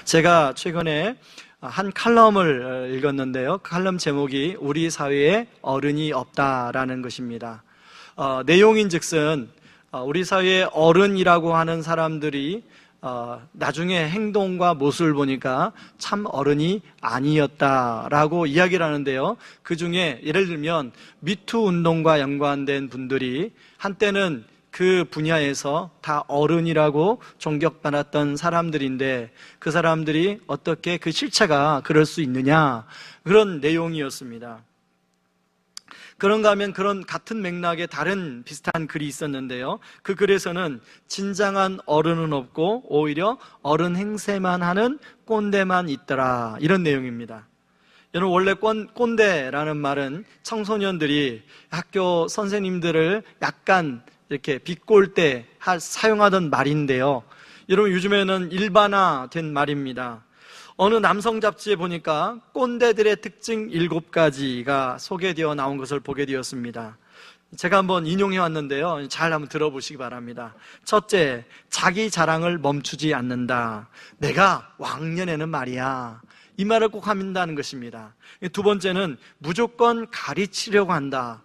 제가 최근에 한 칼럼을 읽었는데요. 칼럼 제목이 우리 사회에 어른이 없다라는 것입니다. 내용인즉슨 우리 사회에 어른이라고 하는 사람들이 나중에 행동과 모습을 보니까 참 어른이 아니었다라고 이야기를 하는데요. 그 중에 예를 들면 미투 운동과 연관된 분들이 한때는 그 분야에서 다 어른이라고 존경받았던 사람들인데 그 사람들이 어떻게 그 실체가 그럴 수 있느냐, 그런 내용이었습니다. 그런가 하면 그런 같은 맥락의 다른 비슷한 글이 있었는데요. 그 글에서는 진정한 어른은 없고 오히려 어른 행세만 하는 꼰대만 있더라, 이런 내용입니다. 여러분, 원래 꼰대라는 말은 청소년들이 학교 선생님들을 약간 이렇게 비꼴 때 사용하던 말인데요. 여러분, 요즘에는 일반화된 말입니다. 어느 남성 잡지에 보니까 꼰대들의 특징 7가지가 소개되어 나온 것을 보게 되었습니다. 제가 한번 인용해 왔는데요. 잘 한번 들어보시기 바랍니다. 첫째, 자기 자랑을 멈추지 않는다. 내가 왕년에는 말이야, 이 말을 꼭 한다는 것입니다. 두 번째는 무조건 가르치려고 한다.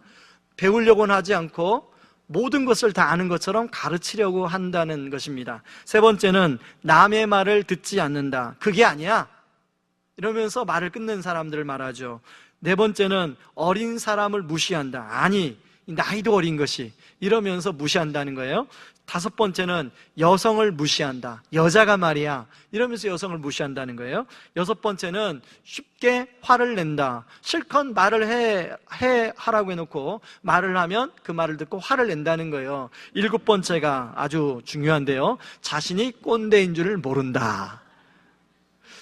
배우려고는 하지 않고 모든 것을 다 아는 것처럼 가르치려고 한다는 것입니다. 세 번째는 남의 말을 듣지 않는다. 그게 아니야, 이러면서 말을 끊는 사람들을 말하죠. 네 번째는 어린 사람을 무시한다. 아니, 나이도 어린 것이, 이러면서 무시한다는 거예요. 다섯 번째는 여성을 무시한다. 여자가 말이야, 이러면서 여성을 무시한다는 거예요. 여섯 번째는 쉽게 화를 낸다. 실컷 말을 하라고 해놓고 말을 하면 그 말을 듣고 화를 낸다는 거예요. 일곱 번째가 아주 중요한데요. 자신이 꼰대인 줄을 모른다.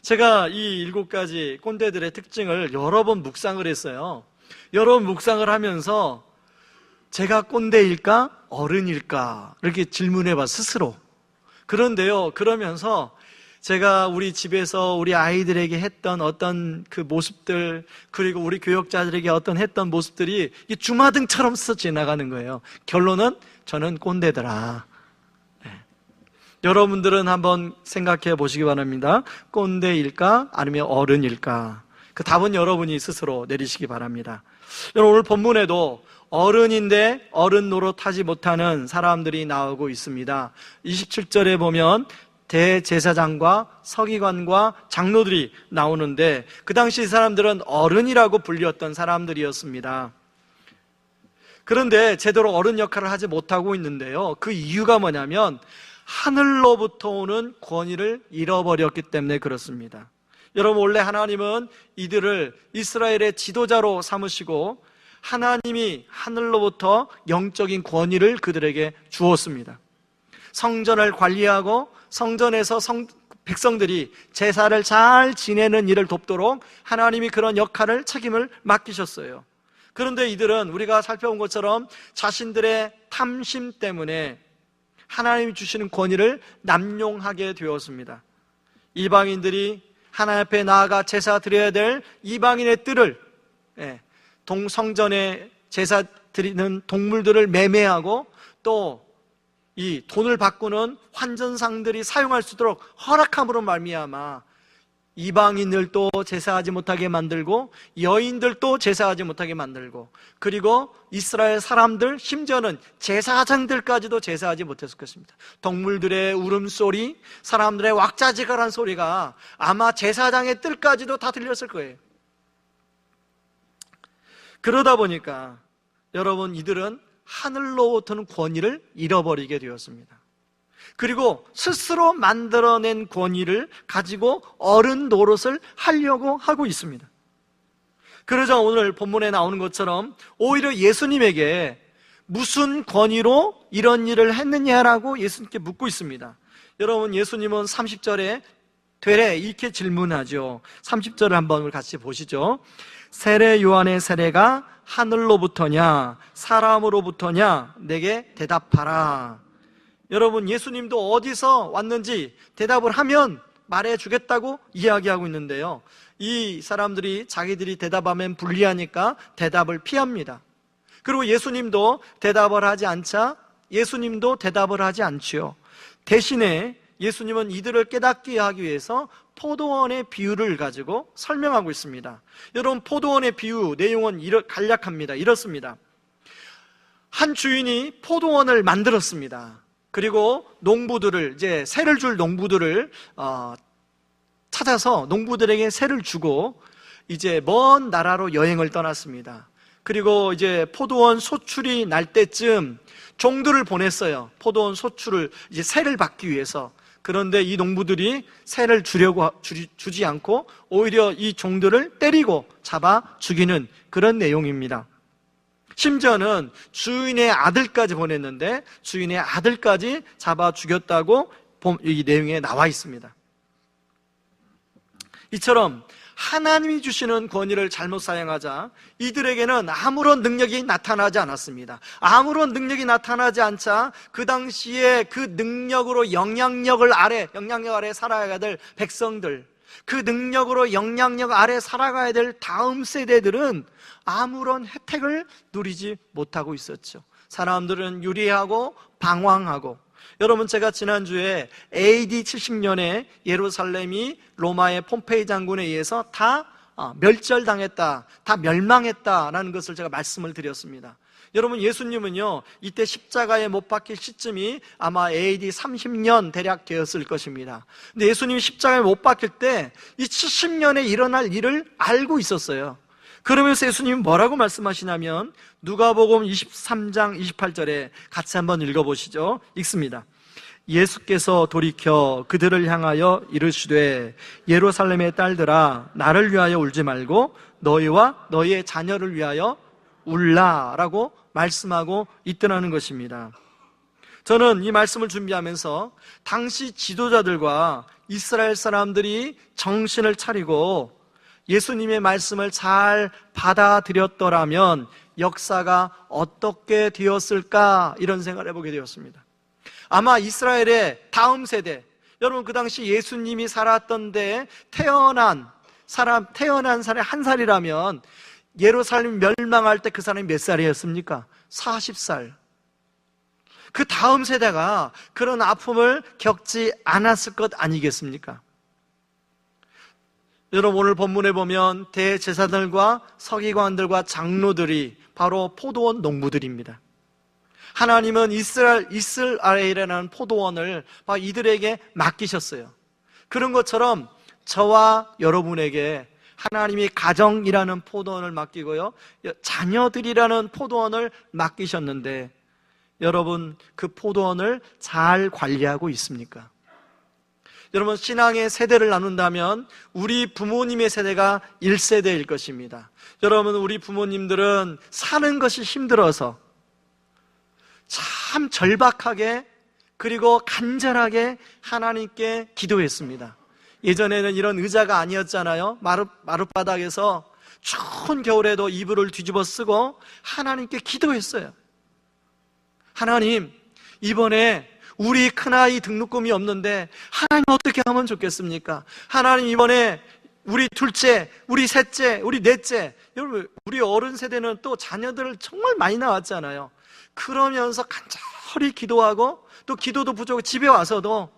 제가 이 7가지 꼰대들의 특징을 여러 번 묵상을 했어요. 여러 번 묵상을 하면서 제가 꼰대일까? 어른일까? 이렇게 질문해봐, 스스로. 그런데요, 그러면서 제가 우리 집에서 우리 아이들에게 했던 어떤 그 모습들, 그리고 우리 교역자들에게 어떤 했던 모습들이 주마등처럼 스쳐 지나가는 거예요. 결론은 저는 꼰대더라. 여러분들은 한번 생각해 보시기 바랍니다. 꼰대일까? 아니면 어른일까? 그 답은 여러분이 스스로 내리시기 바랍니다. 여러분, 오늘 본문에도 어른인데 어른 노릇하지 못하는 사람들이 나오고 있습니다. 27절에 보면 대제사장과 서기관과 장로들이 나오는데 그 당시 사람들은 어른이라고 불렸던 사람들이었습니다. 그런데 제대로 어른 역할을 하지 못하고 있는데요. 그 이유가 뭐냐면 하늘로부터 오는 권위를 잃어버렸기 때문에 그렇습니다. 여러분, 원래 하나님은 이들을 이스라엘의 지도자로 삼으시고 하나님이 하늘로부터 영적인 권위를 그들에게 주었습니다. 성전을 관리하고 성전에서 백성들이 제사를 잘 지내는 일을 돕도록 하나님이 그런 역할을, 책임을 맡기셨어요. 그런데 이들은 우리가 살펴본 것처럼 자신들의 탐심 때문에 하나님이 주시는 권위를 남용하게 되었습니다. 이방인들이 하나님 앞에 나아가 제사 드려야 될 이방인의 뜰을, 성전에 제사 드리는 동물들을 매매하고 또 이 돈을 바꾸는 환전상들이 사용할 수 있도록 허락함으로 말미암아 이방인들도 제사하지 못하게 만들고 여인들도 제사하지 못하게 만들고, 그리고 이스라엘 사람들, 심지어는 제사장들까지도 제사하지 못했을 것입니다. 동물들의 울음소리, 사람들의 왁자지껄한 소리가 아마 제사장의 뜰까지도 다 들렸을 거예요. 그러다 보니까 여러분, 이들은 하늘로부터는 권위를 잃어버리게 되었습니다. 그리고 스스로 만들어낸 권위를 가지고 어른 노릇을 하려고 하고 있습니다. 그러자 오늘 본문에 나오는 것처럼 오히려 예수님에게 무슨 권위로 이런 일을 했느냐라고 예수님께 묻고 있습니다. 여러분, 예수님은 30절에 되레 이렇게 질문하죠. 30절을 한번 같이 보시죠. 세례 요한의 세례가 하늘로부터냐 사람으로부터냐 내게 대답하라. 여러분, 예수님도 어디서 왔는지 대답을 하면 말해주겠다고 이야기하고 있는데요, 이 사람들이 자기들이 대답하면 불리하니까 대답을 피합니다. 그리고 예수님도 대답을 하지 않자 예수님도 대답을 하지 않지요. 대신에 예수님은 이들을 깨닫게 하기 위해서 포도원의 비유를 가지고 설명하고 있습니다. 여러분, 포도원의 비유 내용은 간략합니다. 이렇습니다. 한 주인이 포도원을 만들었습니다. 그리고 농부들을, 이제 세를 줄 농부들을 찾아서 농부들에게 세를 주고 이제 먼 나라로 여행을 떠났습니다. 그리고 이제 포도원 소출이 날 때쯤 종들을 보냈어요. 포도원 소출을 이제 세를 받기 위해서. 그런데 이 농부들이 세를 주지 않고 오히려 이 종들을 때리고 잡아 죽이는 그런 내용입니다. 심지어는 주인의 아들까지 보냈는데 주인의 아들까지 잡아 죽였다고 이 내용에 나와 있습니다. 이처럼 하나님이 주시는 권위를 잘못 사용하자 이들에게는 아무런 능력이 나타나지 않았습니다. 아무런 능력이 나타나지 않자 그 당시에 그 능력으로 영향력 아래 살아가야 될 백성들, 그 능력으로 영향력 아래 살아가야 될 다음 세대들은 아무런 혜택을 누리지 못하고 있었죠. 사람들은 유리하고 방황하고, 여러분, 제가 지난주에 AD 70년에 예루살렘이 로마의 폼페이 장군에 의해서 다 멸절당했다, 다 멸망했다라는 것을 제가 말씀을 드렸습니다. 여러분, 예수님은요 이때 십자가에 못 박힐 시점이 아마 AD 30년 대략 되었을 것입니다. 근데 예수님이 십자가에 못 박힐 때 이 70년에 일어날 일을 알고 있었어요. 그러면서 예수님은 뭐라고 말씀하시냐면 누가복음 23장 28절에 같이 한번 읽어보시죠. 읽습니다. 예수께서 돌이켜 그들을 향하여 이르시되 예루살렘의 딸들아 나를 위하여 울지 말고 너희와 너희의 자녀를 위하여 울라라고 말씀하고 있더라는 것입니다. 저는 이 말씀을 준비하면서 당시 지도자들과 이스라엘 사람들이 정신을 차리고 예수님의 말씀을 잘 받아들였더라면 역사가 어떻게 되었을까, 이런 생각을 해보게 되었습니다. 아마 이스라엘의 다음 세대, 여러분 그 당시 예수님이 살았던 데에 태어난 사람 한 살이라면 예루살렘 멸망할 때 그 사람이 몇 살이었습니까? 40살. 그 다음 세대가 그런 아픔을 겪지 않았을 것 아니겠습니까? 여러분, 오늘 본문에 보면 대제사장들과 서기관들과 장로들이 바로 포도원 농부들입니다. 하나님은 이스라엘이라는 포도원을 이들에게 맡기셨어요. 그런 것처럼 저와 여러분에게 하나님이 가정이라는 포도원을 맡기고요, 자녀들이라는 포도원을 맡기셨는데 여러분, 그 포도원을 잘 관리하고 있습니까? 여러분, 신앙의 세대를 나눈다면 우리 부모님의 세대가 1세대일 것입니다. 여러분, 우리 부모님들은 사는 것이 힘들어서 참 절박하게 그리고 간절하게 하나님께 기도했습니다. 예전에는 이런 의자가 아니었잖아요. 마룻바닥에서 추운 겨울에도 이불을 뒤집어 쓰고 하나님께 기도했어요. 하나님, 이번에 우리 큰아이 등록금이 없는데 하나님 어떻게 하면 좋겠습니까? 하나님, 이번에 우리 둘째, 우리 셋째, 우리 넷째, 여러분 우리 어른 세대는 또 자녀들 정말 많이 낳았잖아요. 그러면서 간절히 기도하고 또 기도도 부족하고 집에 와서도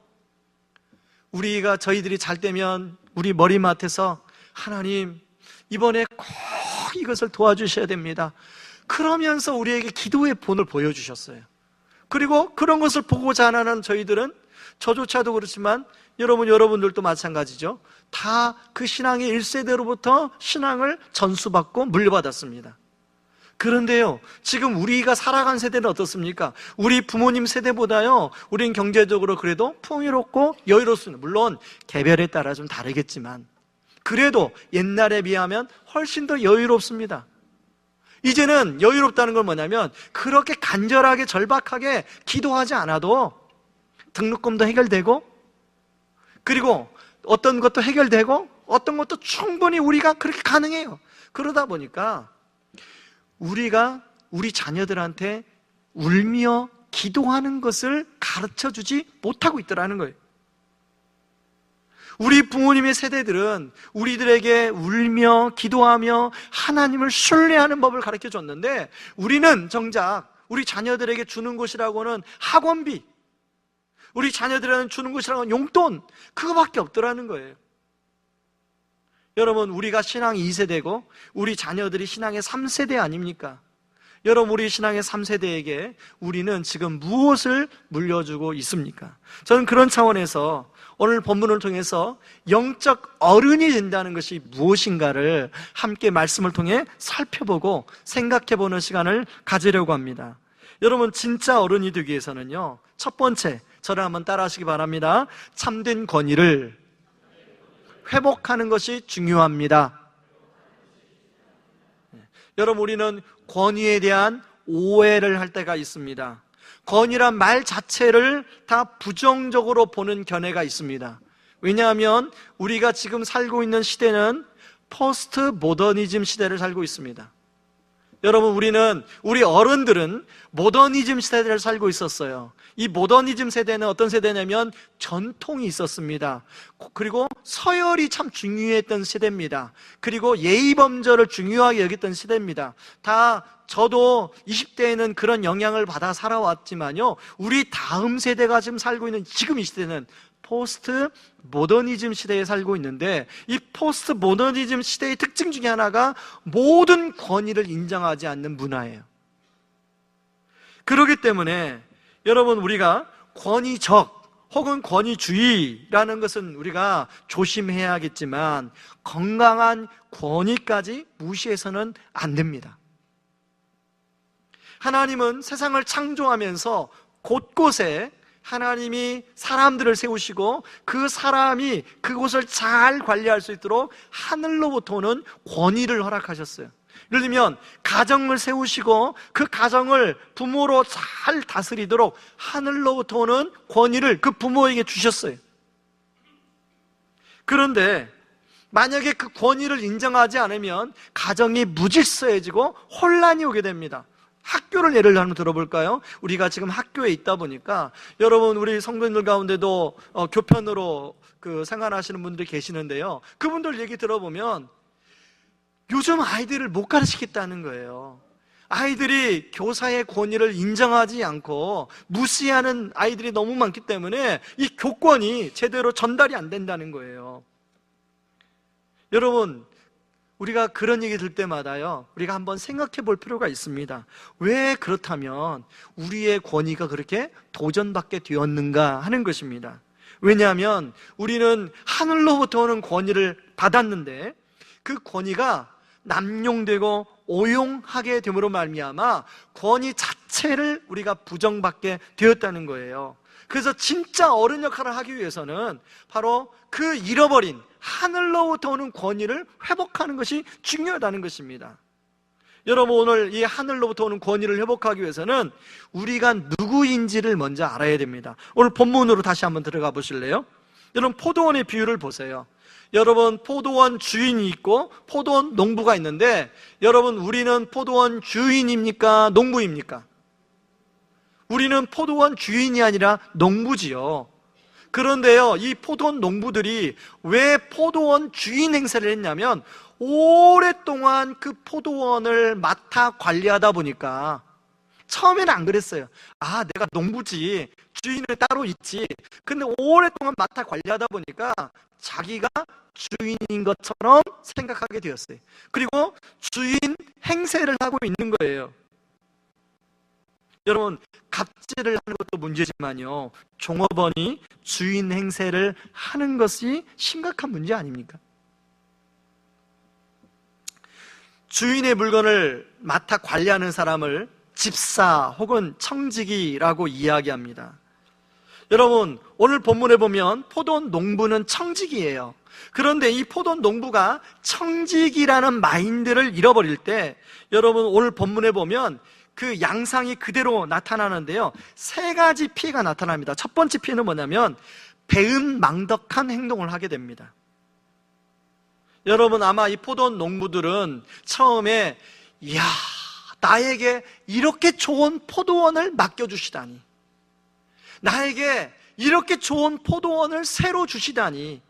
저희들이 잘 때면 우리 머리맡에서 하나님, 이번에 꼭 이것을 도와주셔야 됩니다. 그러면서 우리에게 기도의 본을 보여주셨어요. 그리고 그런 것을 보고 자라는 저희들은, 저조차도 그렇지만 여러분들도 마찬가지죠. 다 그 신앙의 1세대로부터 신앙을 전수받고 물려받았습니다. 그런데요, 지금 우리가 살아간 세대는 어떻습니까? 우리 부모님 세대보다요, 우리는 경제적으로 그래도 풍요롭고 여유롭습니다. 물론 개별에 따라 좀 다르겠지만 그래도 옛날에 비하면 훨씬 더 여유롭습니다. 이제는 여유롭다는 건 뭐냐면 그렇게 간절하게 절박하게 기도하지 않아도 등록금도 해결되고, 그리고 어떤 것도 해결되고, 어떤 것도 충분히 우리가 그렇게 가능해요. 그러다 보니까 우리가 우리 자녀들한테 울며 기도하는 것을 가르쳐주지 못하고 있더라는 거예요. 우리 부모님의 세대들은 우리들에게 울며 기도하며 하나님을 신뢰하는 법을 가르쳐 줬는데 우리는 정작 우리 자녀들에게 주는 것이라고는 학원비, 우리 자녀들에게 주는 것이라고는 용돈, 그거밖에 없더라는 거예요. 여러분, 우리가 신앙 2세대고 우리 자녀들이 신앙의 3세대 아닙니까? 여러분, 우리 신앙의 3세대에게 우리는 지금 무엇을 물려주고 있습니까? 저는 그런 차원에서 오늘 본문을 통해서 영적 어른이 된다는 것이 무엇인가를 함께 말씀을 통해 살펴보고 생각해보는 시간을 가지려고 합니다. 여러분, 진짜 어른이 되기 위해서는요, 첫 번째, 저를 한번 따라 하시기 바랍니다. 참된 권위를 회복하는 것이 중요합니다. 여러분, 우리는 권위에 대한 오해를 할 때가 있습니다. 권위란 말 자체를 다 부정적으로 보는 견해가 있습니다. 왜냐하면 우리가 지금 살고 있는 시대는 포스트 모더니즘 시대를 살고 있습니다. 여러분, 우리 어른들은 모더니즘 시대를 살고 있었어요. 이 모더니즘 세대는 어떤 세대냐면 전통이 있었습니다. 그리고 서열이 참 중요했던 시대입니다. 그리고 예의범절을 중요하게 여겼던 시대입니다. 저도 20대에는 그런 영향을 받아 살아왔지만요, 우리 다음 세대가 지금 살고 있는 지금 이 시대는 포스트 모더니즘 시대에 살고 있는데, 이 포스트 모더니즘 시대의 특징 중에 하나가 모든 권위를 인정하지 않는 문화예요. 그렇기 때문에 여러분, 우리가 권위적 혹은 권위주의라는 것은 우리가 조심해야겠지만 건강한 권위까지 무시해서는 안 됩니다. 하나님은 세상을 창조하면서 곳곳에 하나님이 사람들을 세우시고 그 사람이 그곳을 잘 관리할 수 있도록 하늘로부터 오는 권위를 허락하셨어요. 예를 들면 가정을 세우시고 그 가정을 부모로 잘 다스리도록 하늘로부터 오는 권위를 그 부모에게 주셨어요. 그런데 만약에 그 권위를 인정하지 않으면 가정이 무질서해지고 혼란이 오게 됩니다. 학교를 예를 한번 들어볼까요? 우리가 지금 학교에 있다 보니까 여러분, 우리 성도님들 가운데도 교편으로 생활하시는 분들이 계시는데요, 그분들 얘기 들어보면 요즘 아이들을 못 가르치겠다는 거예요. 아이들이 교사의 권위를 인정하지 않고 무시하는 아이들이 너무 많기 때문에 이 교권이 제대로 전달이 안 된다는 거예요. 여러분, 우리가 그런 얘기 들 때마다요, 우리가 한번 생각해 볼 필요가 있습니다. 왜 그렇다면 우리의 권위가 그렇게 도전받게 되었는가 하는 것입니다. 왜냐하면 우리는 하늘로부터 오는 권위를 받았는데 그 권위가 남용되고 오용하게 됨으로 말미암아 권위 자체를 우리가 부정받게 되었다는 거예요. 그래서 진짜 어른 역할을 하기 위해서는 바로 그 잃어버린 하늘로부터 오는 권위를 회복하는 것이 중요하다는 것입니다. 여러분, 오늘 이 하늘로부터 오는 권위를 회복하기 위해서는 우리가 누구인지를 먼저 알아야 됩니다. 오늘 본문으로 다시 한번 들어가 보실래요? 여러분, 포도원의 비유를 보세요. 여러분, 포도원 주인이 있고 포도원 농부가 있는데, 여러분, 우리는 포도원 주인입니까? 농부입니까? 우리는 포도원 주인이 아니라 농부지요. 그런데요, 이 포도원 농부들이 왜 포도원 주인 행세를 했냐면 오랫동안 그 포도원을 맡아 관리하다 보니까, 처음에는 안 그랬어요. 내가 농부지, 주인은 따로 있지. 근데 오랫동안 맡아 관리하다 보니까 자기가 주인인 것처럼 생각하게 되었어요. 그리고 주인 행세를 하고 있는 거예요. 여러분, 갑질을 하는 것도 문제지만요, 종업원이 주인 행세를 하는 것이 심각한 문제 아닙니까? 주인의 물건을 맡아 관리하는 사람을 집사 혹은 청지기라고 이야기합니다. 여러분, 오늘 본문에 보면 포도원 농부는 청지기예요. 그런데 이 포도원 농부가 청지기라는 마인드를 잃어버릴 때, 여러분, 오늘 본문에 보면 그 양상이 그대로 나타나는데요, 세 가지 피해가 나타납니다. 첫 번째 피해는 뭐냐면 배은망덕한 행동을 하게 됩니다. 여러분, 아마 이 포도원 농부들은 처음에 이야, 나에게 이렇게 좋은 포도원을 맡겨주시다니, 나에게 이렇게 좋은 포도원을 새로 주시다니.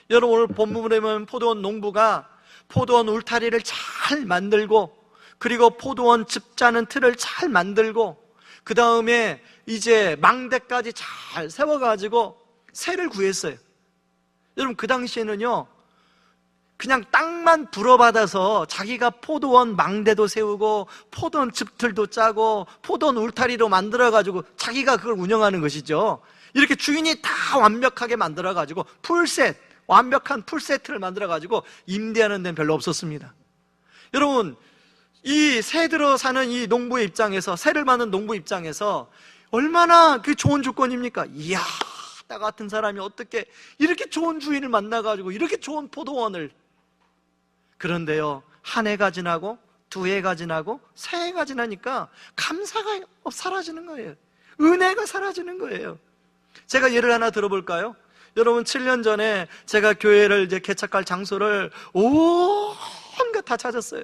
여러분, 오늘 본문에 보면 포도원 농부가 포도원 울타리를 잘 만들고, 그리고 포도원 즙 짜는 틀을 잘 만들고, 그 다음에 이제 망대까지 잘 세워가지고 새를 구했어요. 여러분, 그 당시에는요, 그냥 땅만 불어받아서 자기가 포도원 망대도 세우고 포도원 즙틀도 짜고 포도원 울타리로 만들어가지고 자기가 그걸 운영하는 것이죠. 이렇게 주인이 다 완벽하게 만들어가지고 완벽한 풀세트를 만들어가지고 임대하는 데는 별로 없었습니다. 여러분, 이 새 들어 사는 이 농부의 입장에서, 새를 받는 농부 입장에서 얼마나 그 좋은 조건입니까? 이야, 나 같은 사람이 어떻게 이렇게 좋은 주인을 만나가지고 이렇게 좋은 포도원을. 그런데요, 한 해가 지나고 두 해가 지나고 세 해가 지나니까 감사가 사라지는 거예요. 은혜가 사라지는 거예요. 제가 예를 하나 들어볼까요? 여러분, 7년 전에 제가 교회를 이제 개척할 장소를 온갖 다 찾았어요.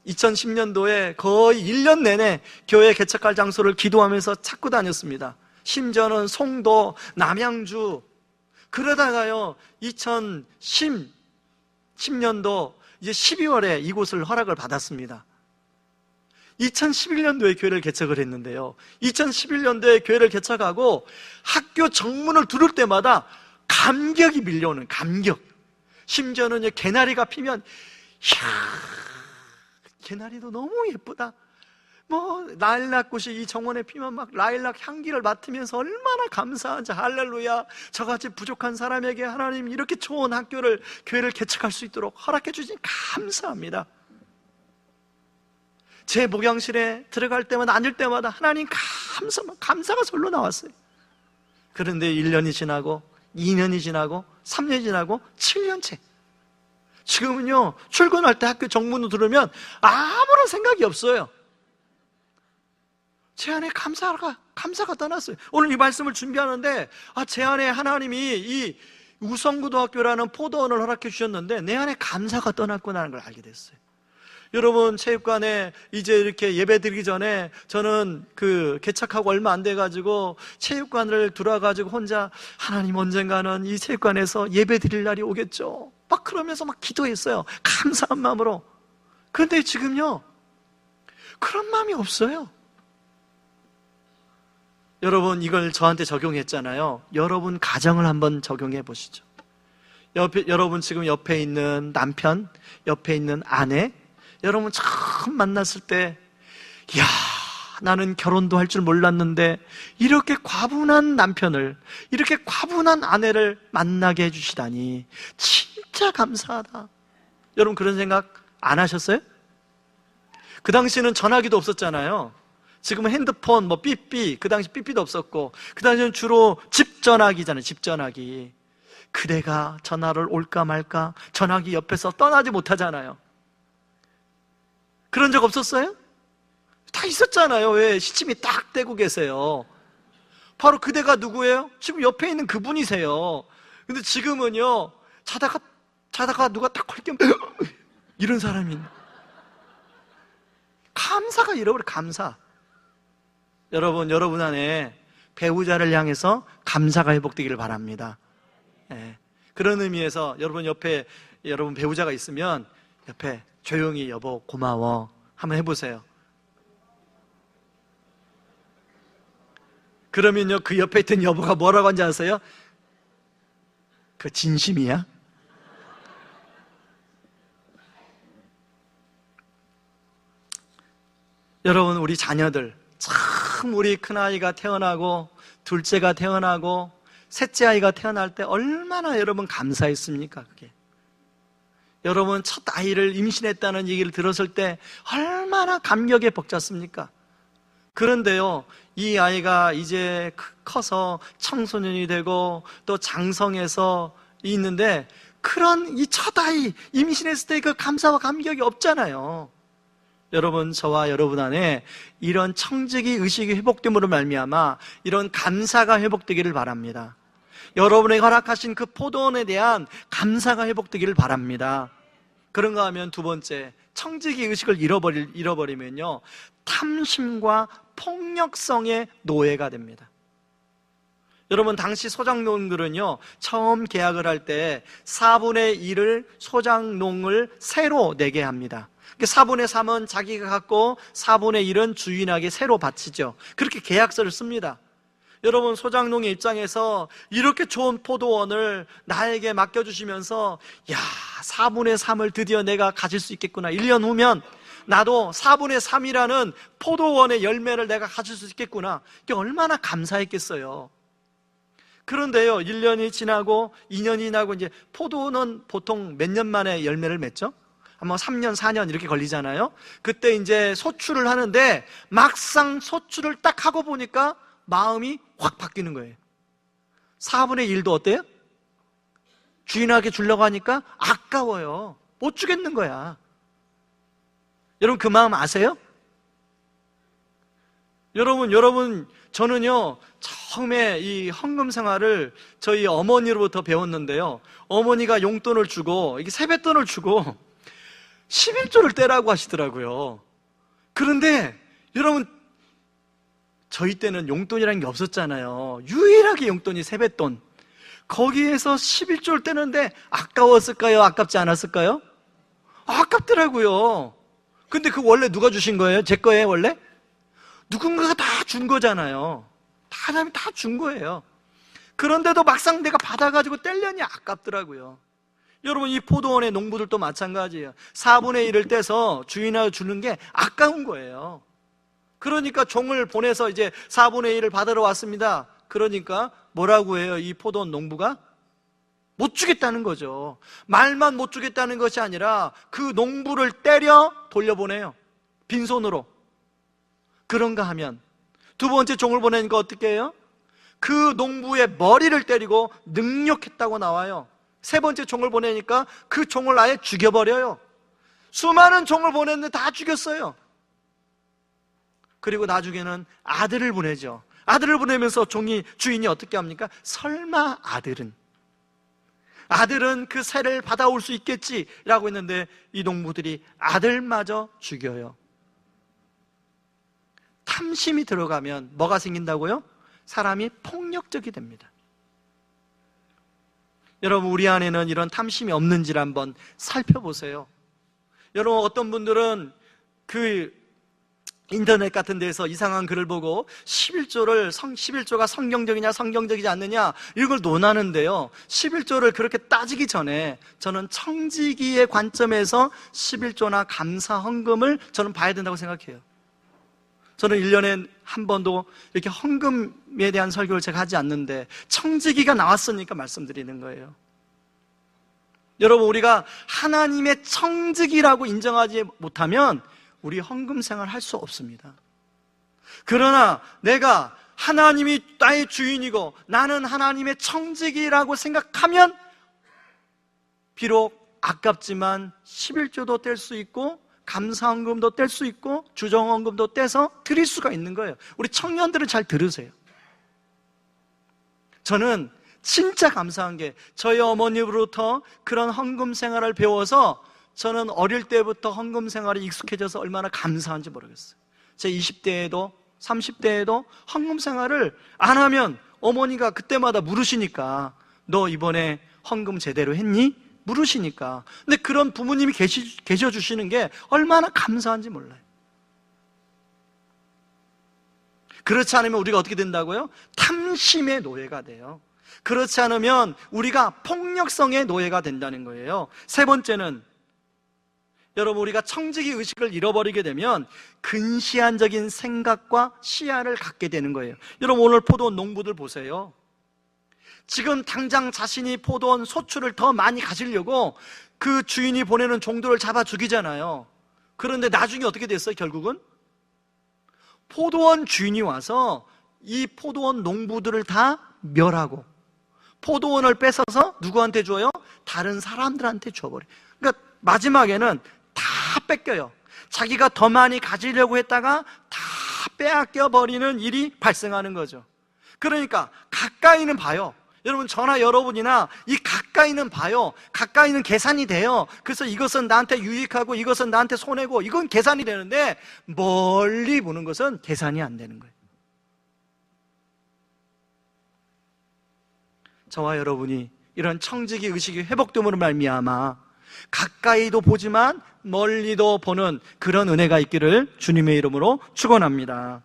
2010년도에 거의 1년 내내 교회 개척할 장소를 기도하면서 찾고 다녔습니다. 심지어는 송도, 남양주. 그러다가요, 2010년도 이제 12월에 이곳을 허락을 받았습니다. 2011년도에 교회를 개척을 했는데요, 2011년도에 교회를 개척하고 학교 정문을 두를 때마다 감격이 밀려오는, 감격. 심지어는 개나리가 피면, 이야, 개나리도 너무 예쁘다. 라일락꽃이 이 정원에 피면 막 라일락 향기를 맡으면서 얼마나 감사한지, 할렐루야. 저같이 부족한 사람에게 하나님 이렇게 좋은 교회를 개척할 수 있도록 허락해 주시니 감사합니다. 제 목양실에 들어갈 때마다, 앉을 때마다 하나님 감사가 절로 나왔어요. 그런데 1년이 지나고 2년이 지나고 3년이 지나고 7년째. 지금은요, 출근할 때 학교 정문을 들으면 아무런 생각이 없어요. 제 안에 감사가 떠났어요. 오늘 이 말씀을 준비하는데, 제 안에 하나님이 이 우성고등학교라는 포도원을 허락해 주셨는데 내 안에 감사가 떠났구나 하는 걸 알게 됐어요. 여러분, 체육관에 이제 이렇게 예배 드리기 전에 저는 개척하고 얼마 안 돼가지고 체육관을 들어와가지고 혼자, 하나님 언젠가는 이 체육관에서 예배 드릴 날이 오겠죠, 막 그러면서 막 기도했어요. 감사한 마음으로. 그런데 지금요, 그런 마음이 없어요. 여러분, 이걸 저한테 적용했잖아요. 여러분 가정을 한번 적용해 보시죠. 여러분 지금 옆에 있는 남편, 옆에 있는 아내, 여러분 처음 만났을 때, 이야, 나는 결혼도 할 줄 몰랐는데 이렇게 과분한 남편을, 이렇게 과분한 아내를 만나게 해주시다니 진짜 감사하다. 여러분, 그런 생각 안 하셨어요? 그 당시에는 전화기도 없었잖아요. 지금은 핸드폰, 삐삐, 그 당시 삐삐도 없었고, 그 당시에는 주로 집전화기잖아요. 집전화기. 그대가 전화를 올까 말까, 전화기 옆에서 떠나지 못하잖아요. 그런 적 없었어요? 다 있었잖아요. 왜? 시침이 딱 떼고 계세요. 바로 그대가 누구예요? 지금 옆에 있는 그분이세요. 근데 지금은요, 자다가 누가 딱 걸리면 이런 사람이, 감사가 잃어버려. 감사. 여러분 안에 배우자를 향해서 감사가 회복되기를 바랍니다. 그런 의미에서 여러분 옆에 여러분 배우자가 있으면 옆에 조용히, 여보 고마워 한번 해보세요. 그러면요, 그 옆에 있던 여보가 뭐라고 하는지 아세요? 그 진심이야? 여러분, 우리 자녀들 참, 우리 큰아이가 태어나고 둘째가 태어나고 셋째 아이가 태어날 때 얼마나 여러분 감사했습니까? 그게 여러분 첫 아이를 임신했다는 얘기를 들었을 때 얼마나 감격에 벅찼습니까? 그런데요, 이 아이가 이제 커서 청소년이 되고 또 장성해서 있는데, 그런 이 첫 아이 임신했을 때 그 감사와 감격이 없잖아요. 여러분, 저와 여러분 안에 이런 청지기 의식이 회복됨으로 말미암아 이런 감사가 회복되기를 바랍니다. 여러분에게 허락하신 그 포도원에 대한 감사가 회복되기를 바랍니다. 그런가 하면 두 번째, 청지기 의식을 잃어버리면요, 탐심과 폭력성의 노예가 됩니다. 여러분, 당시 소장농들은요, 처음 계약을 할 때 4분의 1을 소장농을 새로 내게 합니다. 4분의 3은 자기가 갖고 4분의 1은 주인에게 새로 바치죠. 그렇게 계약서를 씁니다. 여러분, 소장농의 입장에서 이렇게 좋은 포도원을 나에게 맡겨주시면서 4분의 3을 드디어 내가 가질 수 있겠구나, 1년 후면 나도 4분의 3이라는 포도원의 열매를 내가 가질 수 있겠구나, 이게 얼마나 감사했겠어요. 그런데요, 1년이 지나고 2년이 지나고, 이제 포도는 보통 몇 년 만에 열매를 맺죠? 뭐 3년, 4년 이렇게 걸리잖아요. 그때 이제 소출을 하는데, 막상 소출을 딱 하고 보니까 마음이 확 바뀌는 거예요. 4분의 1도 어때요? 주인에게 주려고 하니까 아까워요. 못 주겠는 거야. 여러분, 그 마음 아세요? 여러분, 저는요, 처음에 이 헌금 생활을 저희 어머니로부터 배웠는데요, 어머니가 용돈을 주고, 이게 세뱃돈을 주고 11조를 떼라고 하시더라고요. 그런데 여러분, 저희 때는 용돈이라는 게 없었잖아요. 유일하게 용돈이 세뱃돈. 거기에서 11조를 떼는데 아까웠을까요? 아깝지 않았을까요? 아깝더라고요. 근데 그 원래 누가 주신 거예요? 제 거예요, 원래? 누군가가 다 준 거잖아요. 사람이 다 준 거예요. 그런데도 막상 내가 받아가지고 떼려니 아깝더라고요. 여러분, 이 포도원의 농부들도 마찬가지예요. 4분의 1을 떼서 주인한테 주는 게 아까운 거예요. 그러니까 종을 보내서 이제 4분의 1을 받으러 왔습니다. 그러니까 뭐라고 해요? 이 포도원 농부가? 못 주겠다는 거죠. 말만 못 주겠다는 것이 아니라 그 농부를 때려 돌려보내요. 빈손으로. 그런가 하면 두 번째 종을 보내니까 어떻게 해요? 그 농부의 머리를 때리고 능욕했다고 나와요. 세 번째 종을 보내니까 그 종을 아예 죽여버려요. 수많은 종을 보냈는데 다 죽였어요. 그리고 나중에는 아들을 보내죠. 아들을 보내면서 주인이 어떻게 합니까? 설마 아들은 그 세를 받아올 수 있겠지라고 했는데, 이 농부들이 아들마저 죽여요. 탐심이 들어가면 뭐가 생긴다고요? 사람이 폭력적이 됩니다. 여러분, 우리 안에는 이런 탐심이 없는지를 한번 살펴보세요. 여러분, 어떤 분들은 그 인터넷 같은 데서 이상한 글을 보고 11조가 성경적이냐 성경적이지 않느냐 이걸 논하는데요, 11조를 그렇게 따지기 전에 저는 청지기의 관점에서 11조나 감사 헌금을 저는 봐야 된다고 생각해요. 저는 1년에 한 번도 이렇게 헌금에 대한 설교를 제가 하지 않는데 청지기가 나왔으니까 말씀드리는 거예요. 여러분, 우리가 하나님의 청지기라고 인정하지 못하면 우리 헌금 생활 할 수 없습니다. 그러나 내가 하나님이 나의 주인이고 나는 하나님의 청지기라고 생각하면 비록 아깝지만 11조도 뗄 수 있고 감사헌금도 뗄 수 있고 주정헌금도 떼서 드릴 수가 있는 거예요. 우리 청년들은 잘 들으세요. 저는 진짜 감사한 게 저희 어머니로부터 그런 헌금 생활을 배워서 저는 어릴 때부터 헌금 생활에 익숙해져서 얼마나 감사한지 모르겠어요. 제 20대에도 30대에도 헌금 생활을 안 하면 어머니가 그때마다 물으시니까 너 이번에 헌금 제대로 했니? 물으시니까. 근데 그런 부모님이 계셔주시는 게 얼마나 감사한지 몰라요. 그렇지 않으면 우리가 어떻게 된다고요? 탐심의 노예가 돼요. 그렇지 않으면 우리가 폭력성의 노예가 된다는 거예요. 세 번째는, 여러분, 우리가 청지기 의식을 잃어버리게 되면 근시안적인 생각과 시야를 갖게 되는 거예요. 여러분, 오늘 포도원 농부들 보세요. 지금 당장 자신이 포도원 소출을 더 많이 가지려고 그 주인이 보내는 종들을 잡아 죽이잖아요. 그런데 나중에 어떻게 됐어요? 결국은 포도원 주인이 와서 이 포도원 농부들을 다 멸하고 포도원을 뺏어서 누구한테 줘요? 다른 사람들한테 줘버려요. 그러니까 마지막에는 다 뺏겨요. 자기가 더 많이 가지려고 했다가 다 빼앗겨 버리는 일이 발생하는 거죠. 그러니까 가까이는 봐요. 여러분, 저나 여러분이나 이 가까이는 봐요. 가까이는 계산이 돼요. 그래서 이것은 나한테 유익하고 이것은 나한테 손해고 이건 계산이 되는데 멀리 보는 것은 계산이 안 되는 거예요. 저와 여러분이 이런 청지기 의식이 회복됨으로 말미암아 가까이도 보지만 멀리도 보는 그런 은혜가 있기를 주님의 이름으로 축원합니다.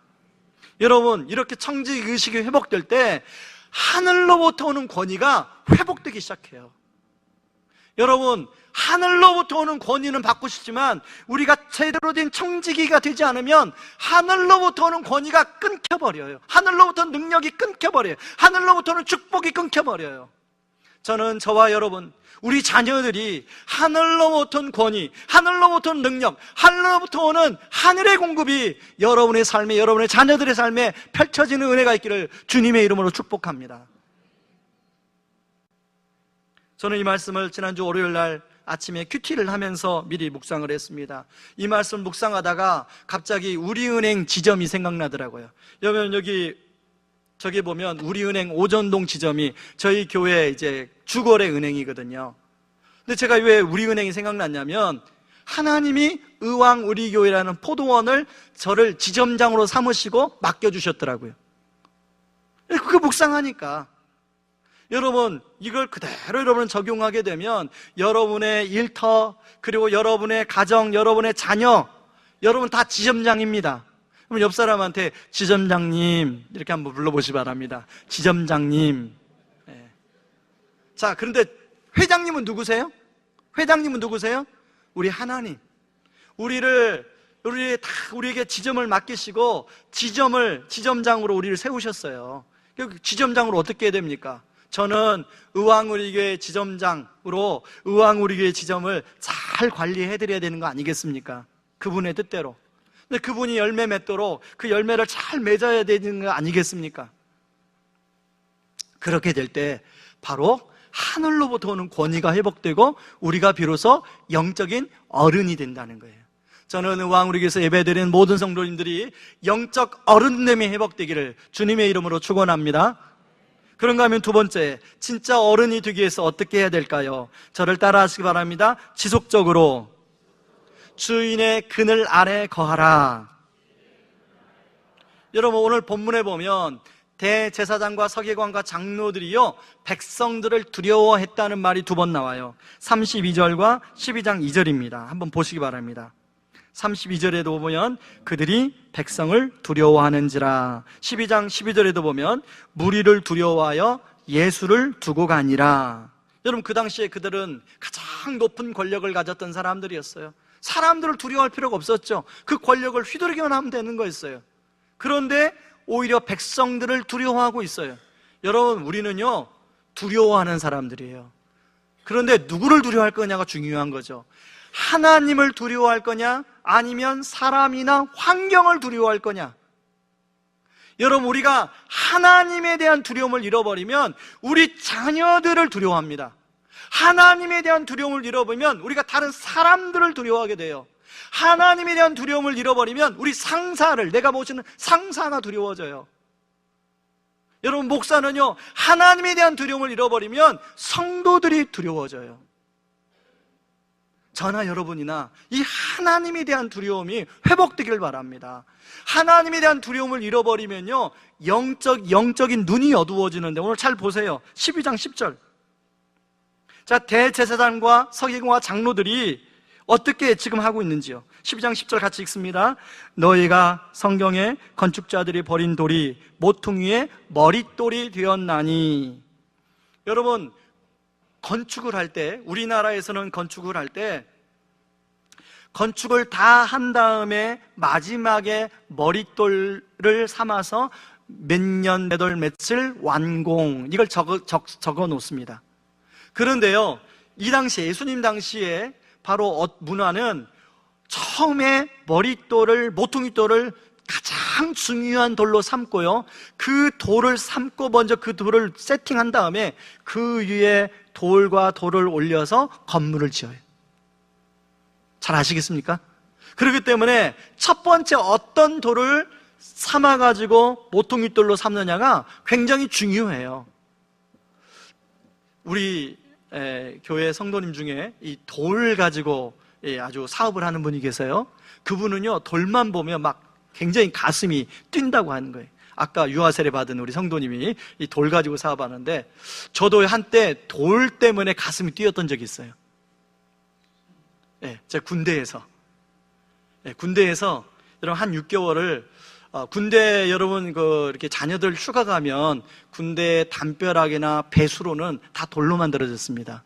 여러분, 이렇게 청지의식이 회복될 때 하늘로부터 오는 권위가 회복되기 시작해요. 여러분, 하늘로부터 오는 권위는 받고 싶지만 우리가 제대로 된 청지기가 되지 않으면 하늘로부터 오는 권위가 끊겨버려요. 하늘로부터 능력이 끊겨버려요. 하늘로부터는 축복이 끊겨버려요. 저는 저와 여러분, 우리 자녀들이 하늘로부터 온 권위, 하늘로부터 온 능력, 하늘로부터 오는 하늘의 공급이 여러분의 삶에, 여러분의 자녀들의 삶에 펼쳐지는 은혜가 있기를 주님의 이름으로 축복합니다. 저는 이 말씀을 지난주 월요일 날 아침에 큐티를 하면서 미리 묵상을 했습니다. 이 말씀 묵상하다가 갑자기 우리은행 지점이 생각나더라고요. 여러분, 저기 보면 우리은행 오전동 지점이 저희 교회 이제 주거래 은행이거든요. 근데 제가 왜 우리은행이 생각났냐면 하나님이 의왕 우리교회라는 포도원을 저를 지점장으로 삼으시고 맡겨주셨더라고요. 그거 묵상하니까 여러분, 이걸 그대로 여러분 적용하게 되면 여러분의 일터, 그리고 여러분의 가정, 여러분의 자녀, 여러분 다 지점장입니다. 그럼 옆 사람한테 지점장님 이렇게 한번 불러보시기 바랍니다. 지점장님. 네. 자, 그런데 회장님은 누구세요? 회장님은 누구세요? 우리 하나님. 우리에게 지점을 맡기시고 지점장으로 우리를 세우셨어요. 지점장으로 어떻게 해야 됩니까? 저는 의왕우리교회 지점장으로 의왕우리교회 지점을 잘 관리해드려야 되는 거 아니겠습니까? 그분의 뜻대로. 근데 그분이 열매 맺도록 그 열매를 잘 맺어야 되는 거 아니겠습니까? 그렇게 될 때 바로 하늘로부터 오는 권위가 회복되고 우리가 비로소 영적인 어른이 된다는 거예요. 저는 의왕우리교회에서 예배드리는 모든 성도님들이 영적 어른됨이 회복되기를 주님의 이름으로 축원합니다. 그런가 하면 두 번째, 진짜 어른이 되기 위해서 어떻게 해야 될까요? 저를 따라 하시기 바랍니다. 지속적으로 주인의 그늘 아래 거하라. 여러분, 오늘 본문에 보면 대제사장과 서기관과 장로들이요 백성들을 두려워했다는 말이 두 번 나와요. 32절과 12장 2절입니다. 한번 보시기 바랍니다. 32절에도 보면 그들이 백성을 두려워하는지라. 12장 12절에도 보면 무리를 두려워하여 예수를 두고 가니라. 여러분, 그 당시에 그들은 가장 높은 권력을 가졌던 사람들이었어요. 사람들을 두려워할 필요가 없었죠. 그 권력을 휘두르기만 하면 되는 거였어요. 그런데 오히려 백성들을 두려워하고 있어요. 여러분, 우리는요 두려워하는 사람들이에요. 그런데 누구를 두려워할 거냐가 중요한 거죠. 하나님을 두려워할 거냐, 아니면 사람이나 환경을 두려워할 거냐. 여러분, 우리가 하나님에 대한 두려움을 잃어버리면 우리 자녀들을 두려워합니다. 하나님에 대한 두려움을 잃어버리면 우리가 다른 사람들을 두려워하게 돼요. 하나님에 대한 두려움을 잃어버리면 우리 상사를, 내가 모시는 상사가 두려워져요. 여러분, 목사는요 하나님에 대한 두려움을 잃어버리면 성도들이 두려워져요. 저나 여러분이나 이 하나님에 대한 두려움이 회복되길 바랍니다. 하나님에 대한 두려움을 잃어버리면요 영적인 눈이 어두워지는데, 오늘 잘 보세요. 12장 10절. 자, 대제사장과 서기관과 장로들이 어떻게 지금 하고 있는지요. 12장 10절 같이 읽습니다. 너희가 성경에 건축자들이 버린 돌이 모퉁이의 머릿돌이 되었나니. 여러분, 건축을 할 때, 우리나라에서는 건축을 할 때 건축을 다 한 다음에 마지막에 머릿돌을 삼아서 몇 년, 몇 월, 며칠 완공, 이걸 적어 놓습니다. 그런데요, 이 당시에, 예수님 당시에 바로 문화는 처음에 머릿돌을, 모퉁이돌을 가장 중요한 돌로 삼고요, 그 돌을 삼고 먼저 그 돌을 세팅한 다음에 그 위에 돌과 돌을 올려서 건물을 지어요. 잘 아시겠습니까? 그렇기 때문에 첫 번째 어떤 돌을 삼아가지고 모퉁이돌로 삼느냐가 굉장히 중요해요. 우리 교회 성도님 중에 이 돌 가지고 아주 사업을 하는 분이 계세요. 그분은요 돌만 보면 막 굉장히 가슴이 뛴다고 하는 거예요. 아까 유아 세례 받은 우리 성도님이 이 돌 가지고 사업하는데, 저도 한때 돌 때문에 가슴이 뛰었던 적이 있어요. 제가 군대에서 여러분 한 6개월을 군대 여러분 이렇게 자녀들 휴가 가면 군대 담벼락이나 배수로는 다 돌로 만들어졌습니다.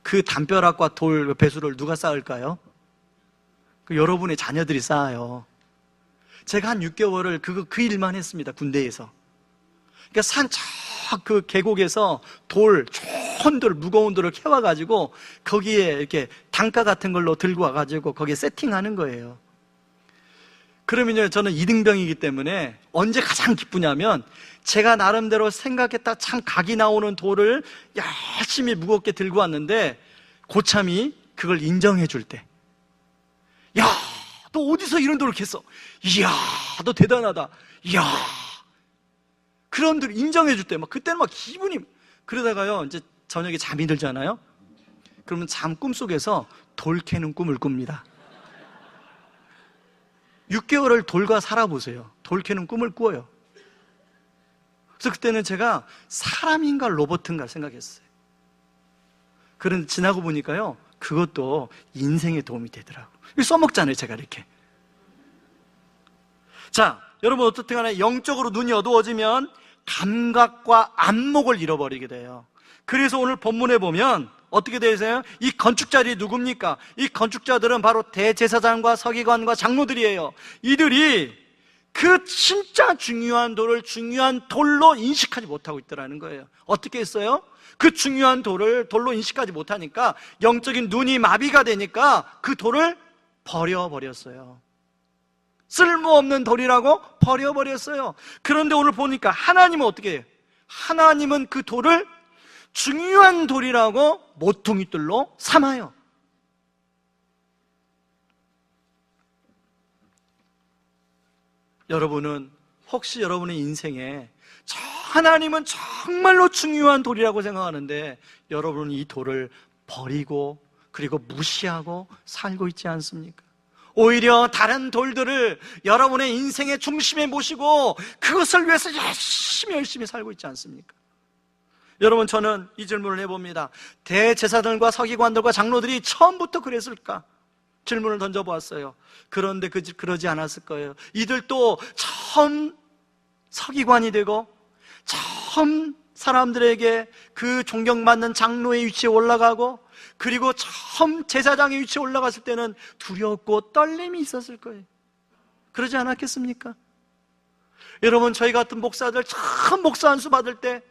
그 담벼락과 돌 배수로를 누가 쌓을까요? 여러분의 자녀들이 쌓아요. 제가 한 6개월을 그 일만 했습니다. 군대에서. 그러니까 그 계곡에서 좋은 돌, 무거운 돌을 캐와가지고 거기에 이렇게 단가 같은 걸로 들고 와가지고 거기에 세팅하는 거예요. 그러면요, 저는 이등병이기 때문에 언제 가장 기쁘냐면 제가 나름대로 생각했다 참 각이 나오는 돌을 열심히 무겁게 들고 왔는데 고참이 그걸 인정해 줄 때, 야, 너 어디서 이런 돌을 캤어? 이야, 너 대단하다. 이야, 그런 들 인정해 줄 때 그때는 기분이, 그러다가요 이제 저녁에 잠이 들잖아요. 그러면 꿈속에서 돌 캐는 꿈을 꿉니다. 6개월을 돌과 살아보세요. 돌 캐는 꿈을 꾸어요. 그래서 그때는 제가 사람인가 로봇인가 생각했어요. 그런데 지나고 보니까요, 그것도 인생에 도움이 되더라고요. 써먹잖아요, 제가 이렇게. 자, 여러분 어떻든 간에 영적으로 눈이 어두워지면 감각과 안목을 잃어버리게 돼요. 그래서 오늘 본문에 보면 어떻게 되어 있어요? 이 건축자들이 누굽니까? 이 건축자들은 바로 대제사장과 서기관과 장로들이에요. 이들이 그 진짜 중요한 돌을 중요한 돌로 인식하지 못하고 있더라는 거예요. 어떻게 했어요? 그 중요한 돌을 돌로 인식하지 못하니까 영적인 눈이 마비가 되니까 그 돌을 버려버렸어요. 쓸모없는 돌이라고 버려버렸어요. 그런데 오늘 보니까 하나님은 어떻게 해요? 하나님은 그 돌을 중요한 돌이라고 모퉁이돌로 삼아요. 여러분은 혹시 여러분의 인생에 하나님은 정말로 중요한 돌이라고 생각하는데 여러분은 이 돌을 버리고 그리고 무시하고 살고 있지 않습니까? 오히려 다른 돌들을 여러분의 인생의 중심에 모시고 그것을 위해서 열심히 살고 있지 않습니까? 여러분, 저는 이 질문을 해봅니다. 대제사장들과 서기관들과 장로들이 처음부터 그랬을까? 질문을 던져보았어요. 그런데 그러지 않았을 거예요. 이들도 처음 서기관이 되고 처음 사람들에게 그 존경받는 장로의 위치에 올라가고 그리고 처음 제사장의 위치에 올라갔을 때는 두렵고 떨림이 있었을 거예요. 그러지 않았겠습니까? 여러분, 저희 같은 목사들 처음 목사 안수 받을 때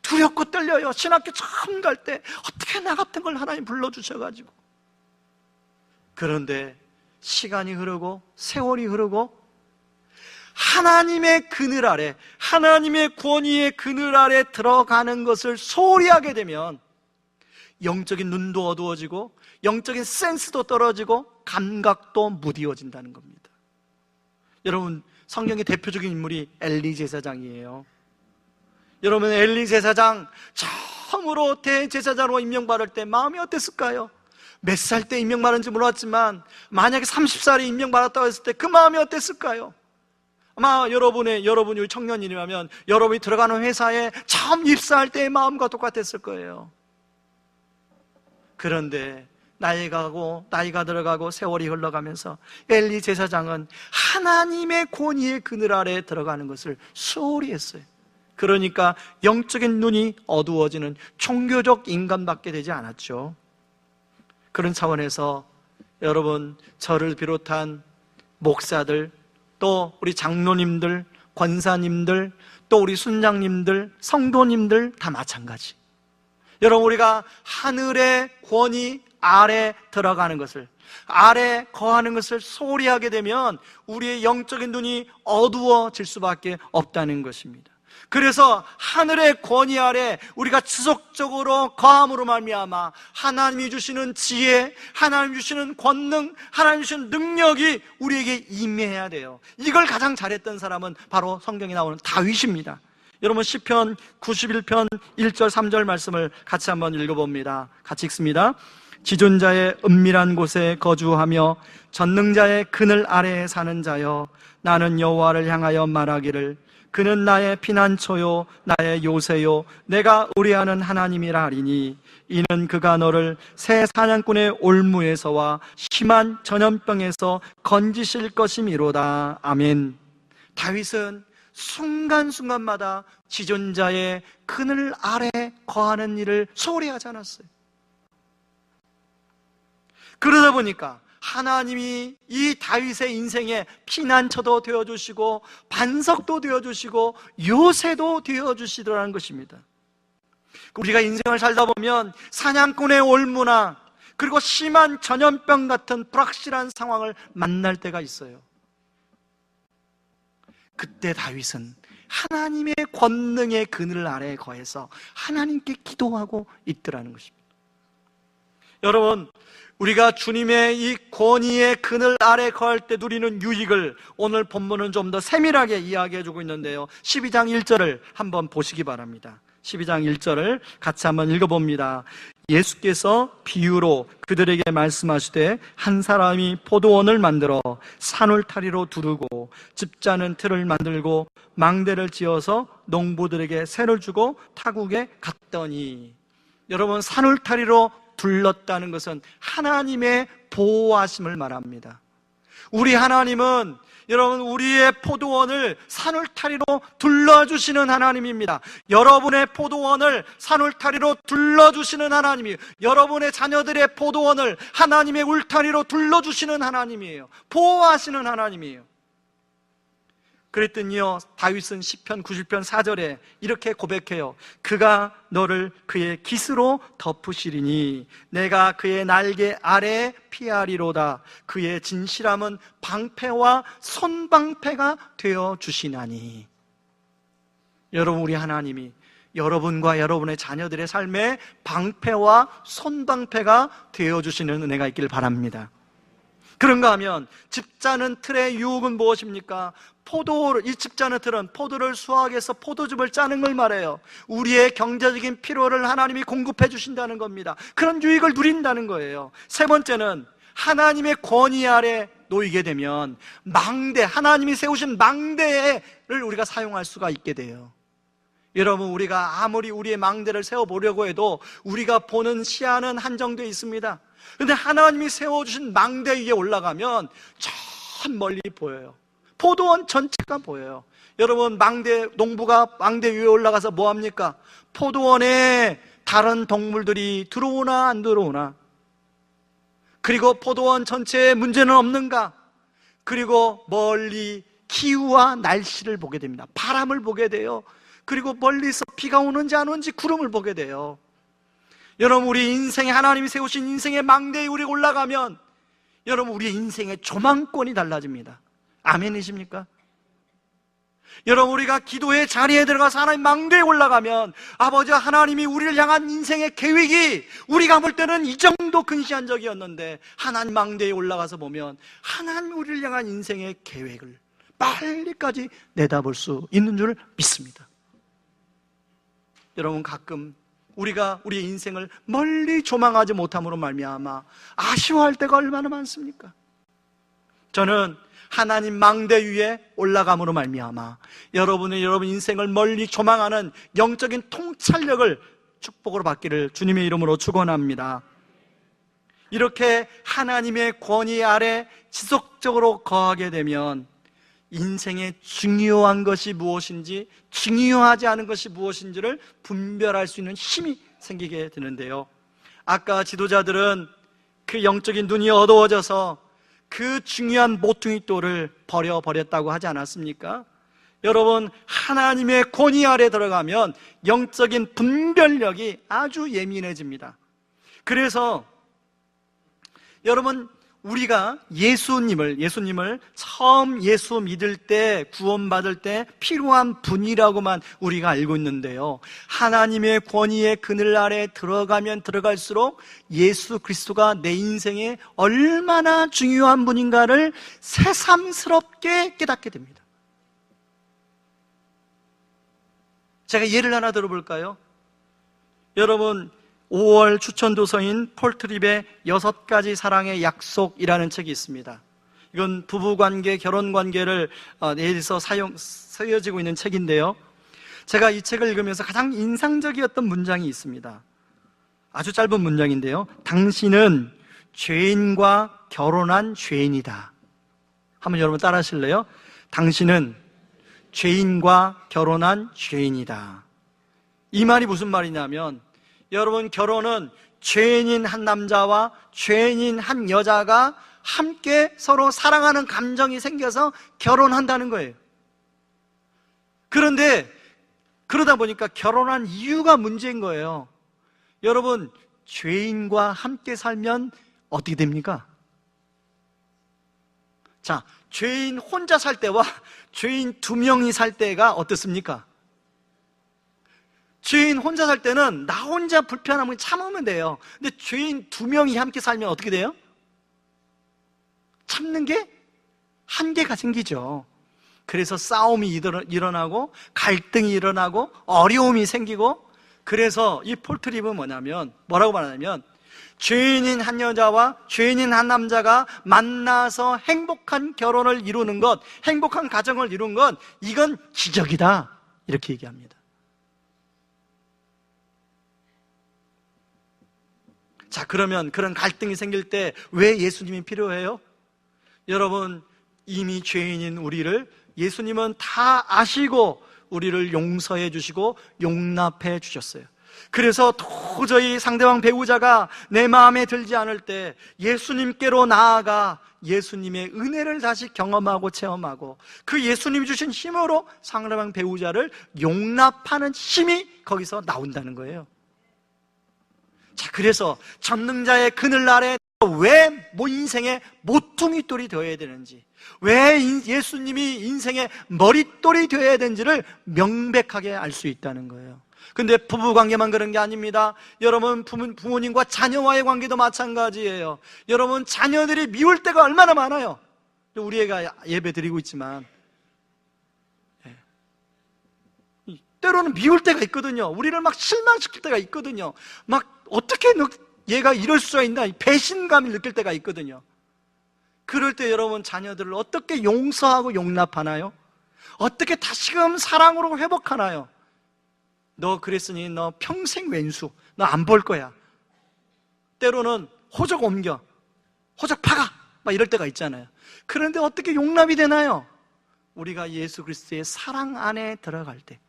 두렵고 떨려요. 신학교 처음 갈 때 어떻게 나 같은 걸 하나님 불러주셔가지고. 그런데 시간이 흐르고 세월이 흐르고 하나님의 그늘 아래, 하나님의 권위의 그늘 아래 들어가는 것을 소홀히 하게 되면 영적인 눈도 어두워지고 영적인 센스도 떨어지고 감각도 무디워진다는 겁니다. 여러분, 성경의 대표적인 인물이 엘리 제사장이에요. 여러분, 엘리 제사장 처음으로 대제사장으로 임명받을 때 마음이 어땠을까요? 몇 살 때 임명받은지 몰랐지만 만약에 30살에 임명받았다고 했을 때 그 마음이 어땠을까요? 아마 여러분이 청년이라면 여러분이 들어가는 회사에 처음 입사할 때의 마음과 똑같았을 거예요. 그런데 나이가 들어가고 세월이 흘러가면서 엘리 제사장은 하나님의 권위의 그늘 아래에 들어가는 것을 소홀히 했어요. 그러니까 영적인 눈이 어두워지는 종교적 인간밖에 되지 않았죠. 그런 차원에서 여러분, 저를 비롯한 목사들, 또 우리 장로님들, 권사님들, 또 우리 순장님들, 성도님들 다 마찬가지. 여러분, 우리가 하늘의 권위 아래 들어가는 것을, 아래 거하는 것을 소홀히 하게 되면 우리의 영적인 눈이 어두워질 수밖에 없다는 것입니다. 그래서 하늘의 권위 아래 우리가 지속적으로 거함으로 말미암아 하나님이 주시는 지혜, 하나님이 주시는 권능, 하나님이 주시는 능력이 우리에게 임해야 돼요. 이걸 가장 잘했던 사람은 바로 성경에 나오는 다윗입니다. 여러분, 시편 91편 1절 3절 말씀을 같이 한번 읽어봅니다. 같이 읽습니다. 지존자의 은밀한 곳에 거주하며 전능자의 그늘 아래에 사는 자여, 나는 여호와를 향하여 말하기를 그는 나의 피난처요 나의 요새요 내가 의뢰하는 하나님이라 하리니 이는 그가 너를 새 사냥꾼의 올무에서와 심한 전염병에서 건지실 것이미로다. 아멘. 다윗은 순간순간마다 지존자의 그늘 아래 거하는 일을 소홀히 하지 않았어요. 그러다 보니까 하나님이 이 다윗의 인생에 피난처도 되어주시고 반석도 되어주시고 요새도 되어주시더라는 것입니다. 우리가 인생을 살다 보면 사냥꾼의 올무나 그리고 심한 전염병 같은 불확실한 상황을 만날 때가 있어요. 그때 다윗은 하나님의 권능의 그늘 아래에 거해서 하나님께 기도하고 있더라는 것입니다. 여러분, 우리가 주님의 이 권위의 그늘 아래 거할 때 누리는 유익을 오늘 본문은 좀 더 세밀하게 이야기해 주고 있는데요, 12장 1절을 한번 보시기 바랍니다. 12장 1절을 같이 한번 읽어봅니다. 예수께서 비유로 그들에게 말씀하시되 한 사람이 포도원을 만들어 산울타리로 두르고 집자는 틀을 만들고 망대를 지어서 농부들에게 세를 주고 타국에 갔더니, 여러분, 산울타리로 둘렀다는 것은 하나님의 보호하심을 말합니다. 우리 하나님은 여러분, 우리의 포도원을 산울타리로 둘러주시는 하나님입니다. 여러분의 포도원을 산울타리로 둘러주시는 하나님이에요. 여러분의 자녀들의 포도원을 하나님의 울타리로 둘러주시는 하나님이에요. 보호하시는 하나님이에요. 그랬더니요, 다윗은 시편 90편 4절에 이렇게 고백해요. 그가 너를 그의 깃으로 덮으시리니 내가 그의 날개 아래에 피하리로다. 그의 진실함은 방패와 손방패가 되어주시나니. 여러분, 우리 하나님이 여러분과 여러분의 자녀들의 삶에 방패와 손방패가 되어주시는 은혜가 있기를 바랍니다. 그런가 하면 집자는 틀의 유혹은 무엇입니까? 이 집자는 틀은 포도를 수확해서 포도즙을 짜는 걸 말해요. 우리의 경제적인 필요를 하나님이 공급해 주신다는 겁니다. 그런 유익을 누린다는 거예요. 세 번째는 하나님의 권위 아래 놓이게 되면 하나님이 세우신 망대를 우리가 사용할 수가 있게 돼요. 여러분, 우리가 아무리 우리의 망대를 세워보려고 해도 우리가 보는 시야는 한정되어 있습니다. 그런데 하나님이 세워주신 망대 위에 올라가면 저 멀리 보여요. 포도원 전체가 보여요. 여러분, 농부가 망대 위에 올라가서 뭐 합니까? 포도원에 다른 동물들이 들어오나 안 들어오나, 그리고 포도원 전체에 문제는 없는가, 그리고 멀리 기후와 날씨를 보게 됩니다. 바람을 보게 돼요. 그리고 멀리서 비가 오는지 안 오는지 구름을 보게 돼요. 여러분, 우리 인생에 하나님이 세우신 인생의 망대에 우리 올라가면 여러분, 우리의 인생의 조망권이 달라집니다. 아멘이십니까? 여러분, 우리가 기도의 자리에 들어가서 하나님 망대에 올라가면 아버지 하나님이 우리를 향한 인생의 계획이 우리가 볼 때는 이 정도 근시한 적이었는데 하나님 망대에 올라가서 보면 하나님이 우리를 향한 인생의 계획을 빨리까지 내다볼 수 있는 줄 믿습니다. 여러분, 가끔 우리가 우리의 인생을 멀리 조망하지 못함으로 말미암아 아쉬워할 때가 얼마나 많습니까? 저는 하나님 망대 위에 올라감으로 말미암아 여러분 인생을 멀리 조망하는 영적인 통찰력을 축복으로 받기를 주님의 이름으로 축원합니다. 이렇게 하나님의 권위 아래 지속적으로 거하게 되면 인생의 중요한 것이 무엇인지 중요하지 않은 것이 무엇인지를 분별할 수 있는 힘이 생기게 되는데요, 아까 지도자들은 그 영적인 눈이 어두워져서 그 중요한 모퉁이돌을 버렸다고 하지 않았습니까? 여러분, 하나님의 권위 아래 들어가면 영적인 분별력이 아주 예민해집니다. 그래서 여러분, 우리가 예수님을 처음 예수 믿을 때, 구원받을 때 필요한 분이라고만 우리가 알고 있는데요, 하나님의 권위의 그늘 아래 들어가면 들어갈수록 예수 그리스도가 내 인생에 얼마나 중요한 분인가를 새삼스럽게 깨닫게 됩니다. 제가 예를 하나 들어볼까요? 여러분, 5월 추천도서인 폴 트립의 6가지 사랑의 약속이라는 책이 있습니다. 이건 부부관계, 결혼관계를 대해서 쓰여지고 있는 책인데요, 제가 이 책을 읽으면서 가장 인상적이었던 문장이 있습니다. 아주 짧은 문장인데요, 당신은 죄인과 결혼한 죄인이다. 한번 여러분 따라 하실래요? 당신은 죄인과 결혼한 죄인이다. 이 말이 무슨 말이냐면, 여러분, 결혼은 죄인인 한 남자와 죄인인 한 여자가 함께 서로 사랑하는 감정이 생겨서 결혼한다는 거예요. 그런데 그러다 보니까 결혼한 이유가 문제인 거예요. 여러분, 죄인과 함께 살면 어떻게 됩니까? 자, 죄인 혼자 살 때와 죄인 두 명이 살 때가 어떻습니까? 죄인 혼자 살 때는 나 혼자 불편함을 참으면 돼요. 근데 죄인 두 명이 함께 살면 어떻게 돼요? 참는 게 한계가 생기죠. 그래서 싸움이 일어나고 갈등이 일어나고 어려움이 생기고, 그래서 이 폴트립은 뭐라고 말하냐면, 죄인인 한 여자와 죄인인 한 남자가 만나서 행복한 결혼을 이루는 것, 행복한 가정을 이룬 것, 이건 기적이다, 이렇게 얘기합니다. 자, 그러면 그런 갈등이 생길 때 왜 예수님이 필요해요? 여러분, 이미 죄인인 우리를 예수님은 다 아시고 우리를 용서해 주시고 용납해 주셨어요. 그래서 도저히 상대방 배우자가 내 마음에 들지 않을 때 예수님께로 나아가 예수님의 은혜를 다시 경험하고 체험하고, 그 예수님이 주신 힘으로 상대방 배우자를 용납하는 힘이 거기서 나온다는 거예요. 자, 그래서 전능자의 그늘날에 왜 인생의 모퉁이돌이 되어야 되는지, 왜 예수님이 인생의 머릿돌이 되어야 되는지를 명백하게 알 수 있다는 거예요. 근데 부부관계만 그런 게 아닙니다. 여러분, 부모님과 자녀와의 관계도 마찬가지예요. 여러분, 자녀들이 미울 때가 얼마나 많아요. 우리 애가 예배 드리고 있지만 때로는 미울 때가 있거든요. 우리를 막 실망시킬 때가 있거든요. 막 어떻게 얘가 이럴 수가 있나, 배신감을 느낄 때가 있거든요. 그럴 때 여러분, 자녀들을 어떻게 용서하고 용납하나요? 어떻게 다시금 사랑으로 회복하나요? 너 그랬으니 너 평생 왼수, 너 안 볼 거야. 때로는 호적 옮겨, 호적 파가, 막 이럴 때가 있잖아요. 그런데 어떻게 용납이 되나요? 우리가 예수 그리스도의 사랑 안에 들어갈 때,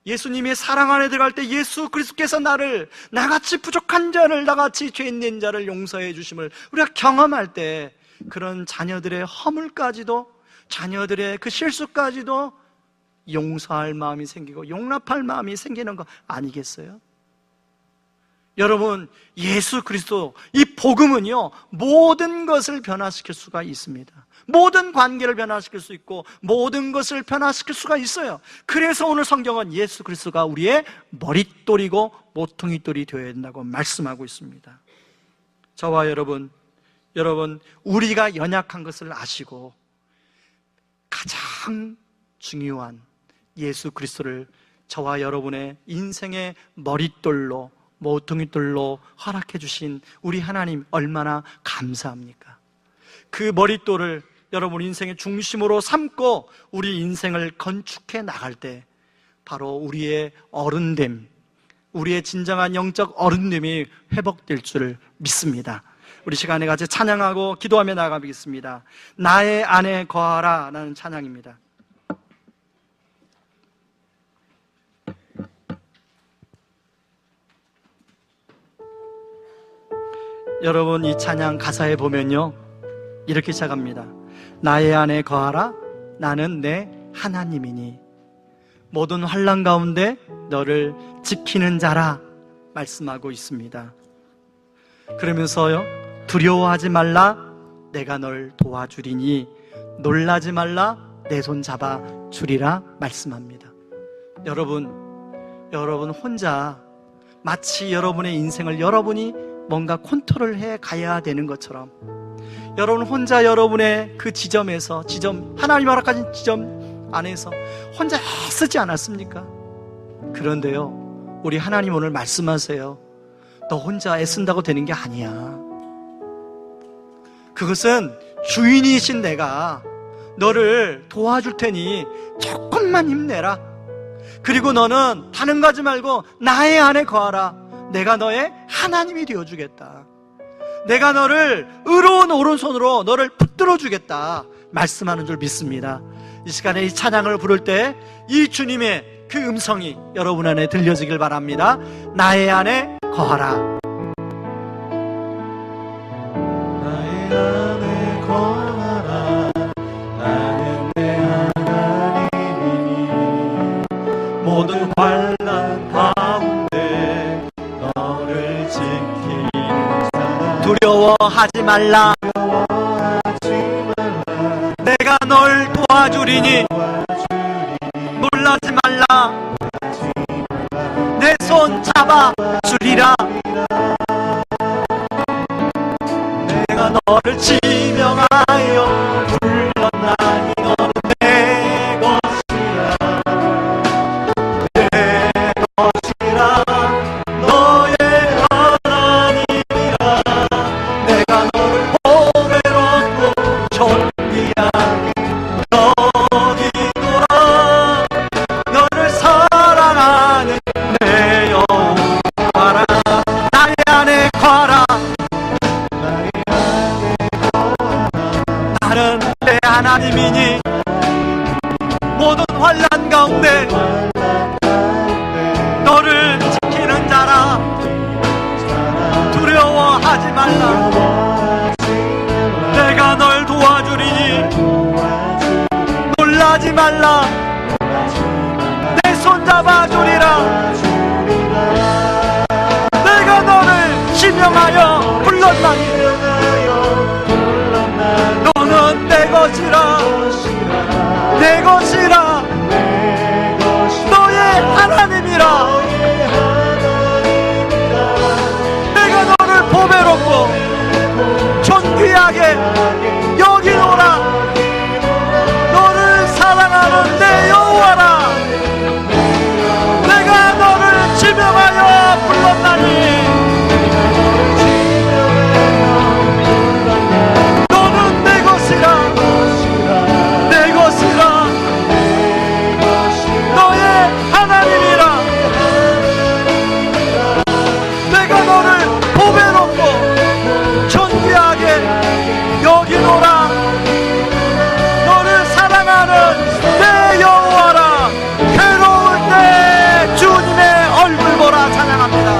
예수님의 사랑 안에 들어갈 때 예수 그리스도께서 나같이 부족한 자를, 나같이 죄인된 자를 용서해 주심을 우리가 경험할 때, 그런 자녀들의 허물까지도, 자녀들의 그 실수까지도 용서할 마음이 생기고 용납할 마음이 생기는 거 아니겠어요? 여러분, 예수 그리스도, 이 복음은요, 모든 것을 변화시킬 수가 있습니다. 모든 관계를 변화시킬 수 있고 모든 것을 변화시킬 수가 있어요. 그래서 오늘 성경은 예수 그리스도가 우리의 머릿돌이고 모퉁이돌이 되어야 된다고 말씀하고 있습니다. 저와 여러분, 우리가 연약한 것을 아시고 가장 중요한 예수 그리스도를 저와 여러분의 인생의 머릿돌로, 모퉁이돌로 허락해 주신 우리 하나님, 얼마나 감사합니까? 그 머릿돌을 여러분 인생의 중심으로 삼고 우리 인생을 건축해 나갈 때, 바로 우리의 어른됨, 우리의 진정한 영적 어른됨이 회복될 줄을 믿습니다. 우리 시간에 같이 찬양하고 기도하며 나가겠습니다. 나의 안에 거하라 라는 찬양입니다. 여러분, 이 찬양 가사에 보면요, 이렇게 시작합니다. 나의 안에 거하라, 나는 내 하나님이니 모든 환난 가운데 너를 지키는 자라 말씀하고 있습니다. 그러면서요, 두려워하지 말라, 내가 널 도와주리니 놀라지 말라, 내 손 잡아 주리라 말씀합니다. 여러분 혼자 마치 여러분의 인생을 여러분이 뭔가 컨트롤해 가야 되는 것처럼, 여러분 혼자 여러분의 그 하나님 허락하신 지점 안에서 혼자 애쓰지 않았습니까? 그런데요, 우리 하나님 오늘 말씀하세요. 너 혼자 애쓴다고 되는 게 아니야. 그것은 주인이신 내가 너를 도와줄 테니 조금만 힘내라. 그리고 너는 다른 거 하지 말고 나의 안에 거하라. 내가 너의 하나님이 되어주겠다. 내가 너를 의로운 오른손으로 너를 붙들어 주겠다 말씀하는 줄 믿습니다. 이 시간에 이 찬양을 부를 때 이 주님의 그 음성이 여러분 안에 들려지길 바랍니다. 나의 안에 거하라. 나의 안에 거하라. 나는 내 하나님이니 모든 환난 가운데 너를 지키는 사람. 두려워하지 말라. 내가 널 도와주리니 놀라지 말라. 내 손 잡아 주리라. 내가 너를 지명하여 불렀나니 너는 내 것이라. 내 것이라. 너의 하나님이라. 내가 너를 보배롭고 존귀하게 여기노라. 너를 사랑하는 내 여호와라. 나의 안에 거하라. 나는 내 하나님이니 모든 환난 가운데 너를 지키는 자라. 두려워하지 말라. 내가 널 도와주리니 놀라지 말라. 내 손 잡아주리라. 내가 너를 지명하여 불렀나니 너는 내 것이라. 내 것이라. 너의 하나님이라. 내가 너를 보배롭고 존귀하게 여기노라. 너를 사랑하는 내 여호와라. 내가 너를 지명하여 불렀나니 너는 내 것이라. 내 것이라. 너의 하나님이라. 내가 너를 보배롭고 존귀하게 여기노라. 너를 사랑하는 내 여호와라. 괴로울 때 주님의 얼굴 보라. 찬양합니다.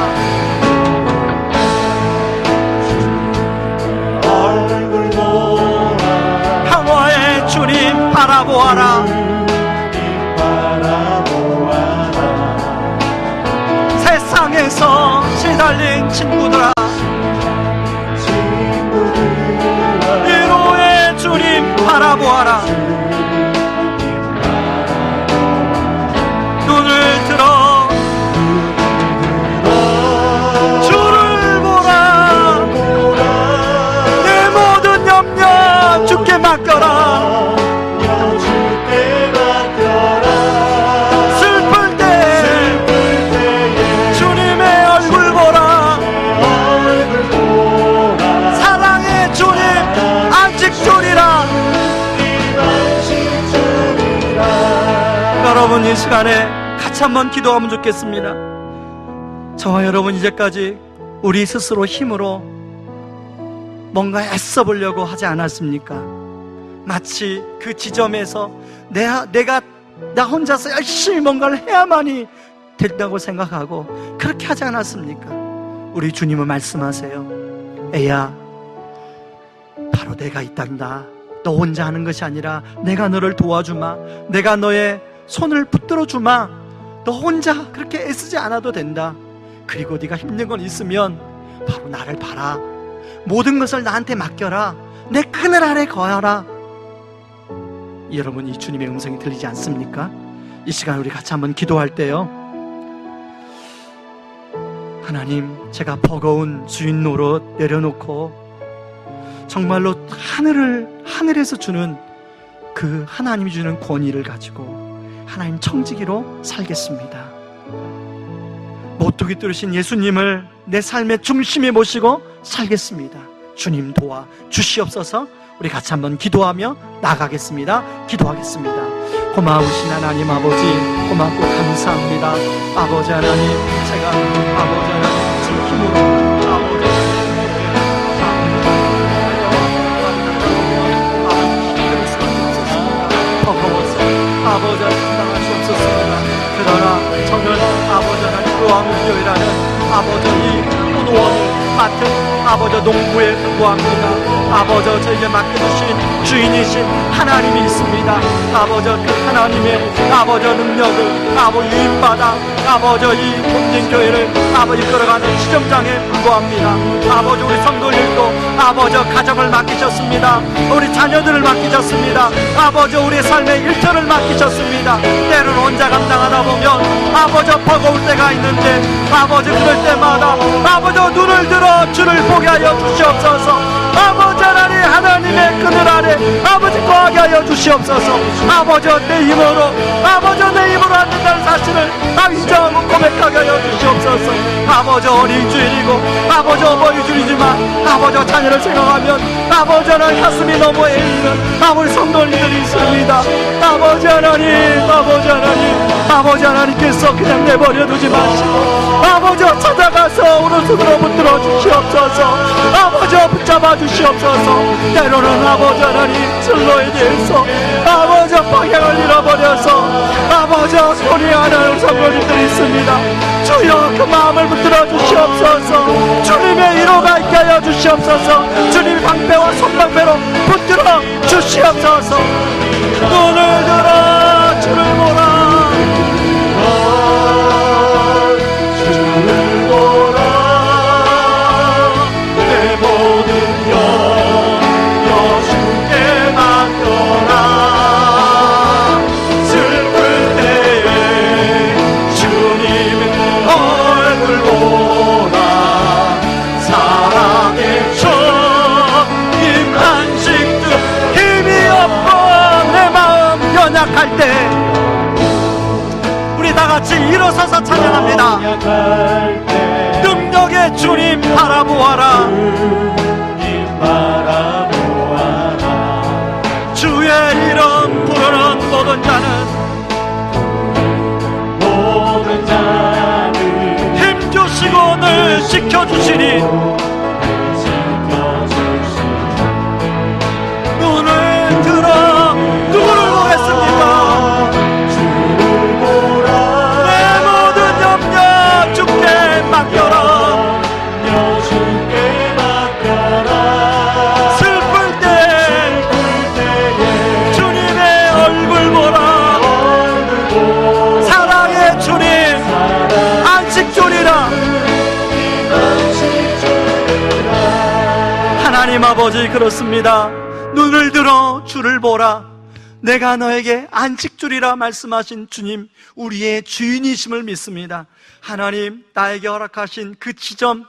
얼굴 보라. 평화의 주님 바라보아라. 바라보아라. 세상에서 시달린 친구들아, 위로의 주님 바라보아라. 눈을 들어 주를 보라. 내 모든 염려 주께 맡겨라. 슬플 때 주님의 얼굴 보라. 사랑의 주님 안식 주리라. 여러분 이 시간에 같이 한번 기도하면 좋겠습니다. 저와 여러분 이제까지 우리 스스로 힘으로 뭔가 애써 보려고 하지 않았습니까? 마치 그 지점에서 내가 나 혼자서 열심히 뭔가를 해야만이 된다고 생각하고 그렇게 하지 않았습니까? 우리 주님은 말씀하세요. 애야, 바로 내가 있단다. 너 혼자 하는 것이 아니라 내가 너를 도와주마. 내가 너의 손을 붙들어 주마. 너 혼자 그렇게 애쓰지 않아도 된다. 그리고 네가 힘든 건 있으면 바로 나를 봐라. 모든 것을 나한테 맡겨라. 내 그늘 아래 거하라. 여러분 이 주님의 음성이 들리지 않습니까? 이 시간 우리 같이 한번 기도할 때요, 하나님, 제가 버거운 주인 노릇 내려놓고 정말로 하늘에서 주는 그 하나님이 주는 권위를 가지고 하나님 청지기로 살겠습니다. 모퉁이 뚫으신 예수님을 내 삶의 중심에 모시고 살겠습니다. 주님 도와 주시옵소서. 우리 같이 한번 기도하며 나가겠습니다. 기도하겠습니다. 고마우신 하나님 아버지, 고맙고 감사합니다. 아버지 하나님, 제가 아버지 하나님 제 힘으로 아버지 하나님 풍진교회라는 아버지 이 포도원을 맡은 아버지 농부에 구합니다. 아버지 저에게 맡겨주신 주인이신 하나님이 있습니다. 아버지 그 하나님의 아버지 능력을 아버지 유인받아 아버지 이 풍진교회를 아버지 끌어가는 지점장에 불과합니다. 아버지 우리 성도님도 아버지 가정을 맡기셨습니다. 우리 자녀들을 맡기셨습니다. 아버지 우리 삶의 일터를 맡기셨습니다. 때로는 혼자 감당하다 보면 아버지 버거울 때가 있는데 아버지 그럴 때마다 아버지 눈을 들어 주를 보게 하여 주시옵소서. 아버지 하나님의 그늘 아래 아버지 거하게 하여 주시옵소서. 아버지 내 힘으로 안 된다는 사실을 인정하고 고백하게 하여 주시옵소서. 아버지 어린 주일이고 아버지 어버이 주일이지만 아버지 자녀를 생각하면 아버지는 가슴이 너무 애이는 아버지 성도님들이 있습니다. 아버지 하나님께서 그냥 내버려 두지 마시고 아버지 찾아가서 오른손으로 붙들어 주시옵소서. 아버지 붙잡아 주시옵소서. 때로는 아버지 하나님 진로에 대해서 아버지 방향을 잃어버려서 아버지 소리하는 성도님들이 있습니다. 주여 그 마음을 붙들어 주시옵소서. 주님의 위로가 있게 하여 주시옵소서. 주님의 방패와 손방패로 붙들어 주시옵소서. 눈을 들어 주를 보라. 주를 보라. 내 모든 영역 주께 맡겨라. 슬플 때에 주님의 얼굴 보라. 사랑의 주님 안식주. 힘이 없고 내 마음 연약할 때 우리 다같이 일어서서 찬양합니다. 능력의 주님 바라보아라. 주님 바라보아라. 주의 이름 부르는 모든 자는 힘주시고 늘 지켜주시니 눈을 들어 누구를 보겠습니까? 주를 보라. 내 모든 염려 주께 맡겨라. 주께 맡겨라. 슬플 때 주님의 얼굴 보라. 사랑의 주님 안식 주리라. 하나님 아버지 그렇습니다. 눈을 들어 주를 보라. 내가 너에게 안식 주리라 말씀하신 주님, 우리의 주인이심을 믿습니다. 하나님 나에게 허락하신 그 지점,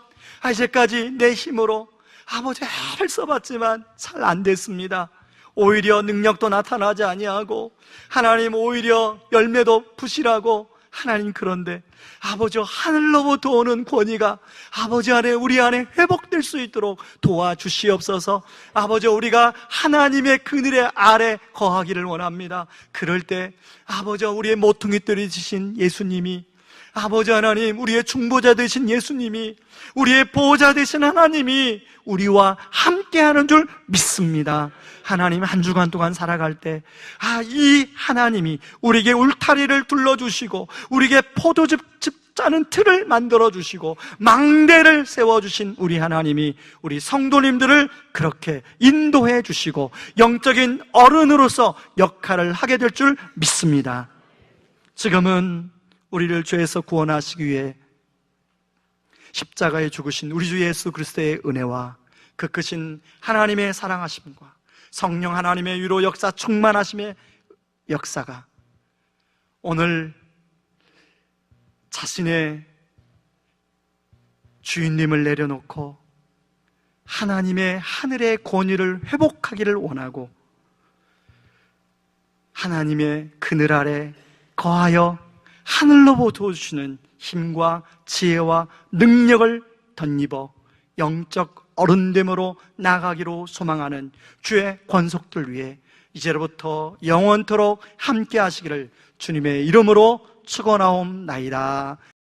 이제까지 내 힘으로 아버지 애를 써봤지만 잘 안 됐습니다. 오히려 능력도 나타나지 아니하고 하나님 오히려 열매도 부실하고 하나님 그런데 아버지 하늘로부터 오는 권위가 아버지 안에 우리 안에 회복될 수 있도록 도와주시옵소서. 아버지 우리가 하나님의 그늘의 아래 거하기를 원합니다. 그럴 때 아버지 우리의 모퉁이돌이 되신 예수님이 아버지 하나님 우리의 중보자 되신 예수님이 우리의 보호자 되신 하나님이 우리와 함께하는 줄 믿습니다. 하나님 한 주간 동안 살아갈 때 이 하나님이 우리에게 울타리를 둘러주시고 우리에게 포도즙 짜는 틀을 만들어주시고 망대를 세워주신 우리 하나님이 우리 성도님들을 그렇게 인도해 주시고 영적인 어른으로서 역할을 하게 될 줄 믿습니다. 지금은 우리를 죄에서 구원하시기 위해 십자가에 죽으신 우리 주 예수 그리스도의 은혜와 그 크신 하나님의 사랑하심과 성령 하나님의 위로 역사 충만하심의 역사가 오늘 자신의 주인님을 내려놓고 하나님의 하늘의 권위를 회복하기를 원하고 하나님의 그늘 아래 거하여 하늘로부터 주시는 힘과 지혜와 능력을 덧입어 영적 어른됨으로 나가기로 소망하는 주의 권속들 위해 이제로부터 영원토록 함께 하시기를 주님의 이름으로 축원하옵나이다.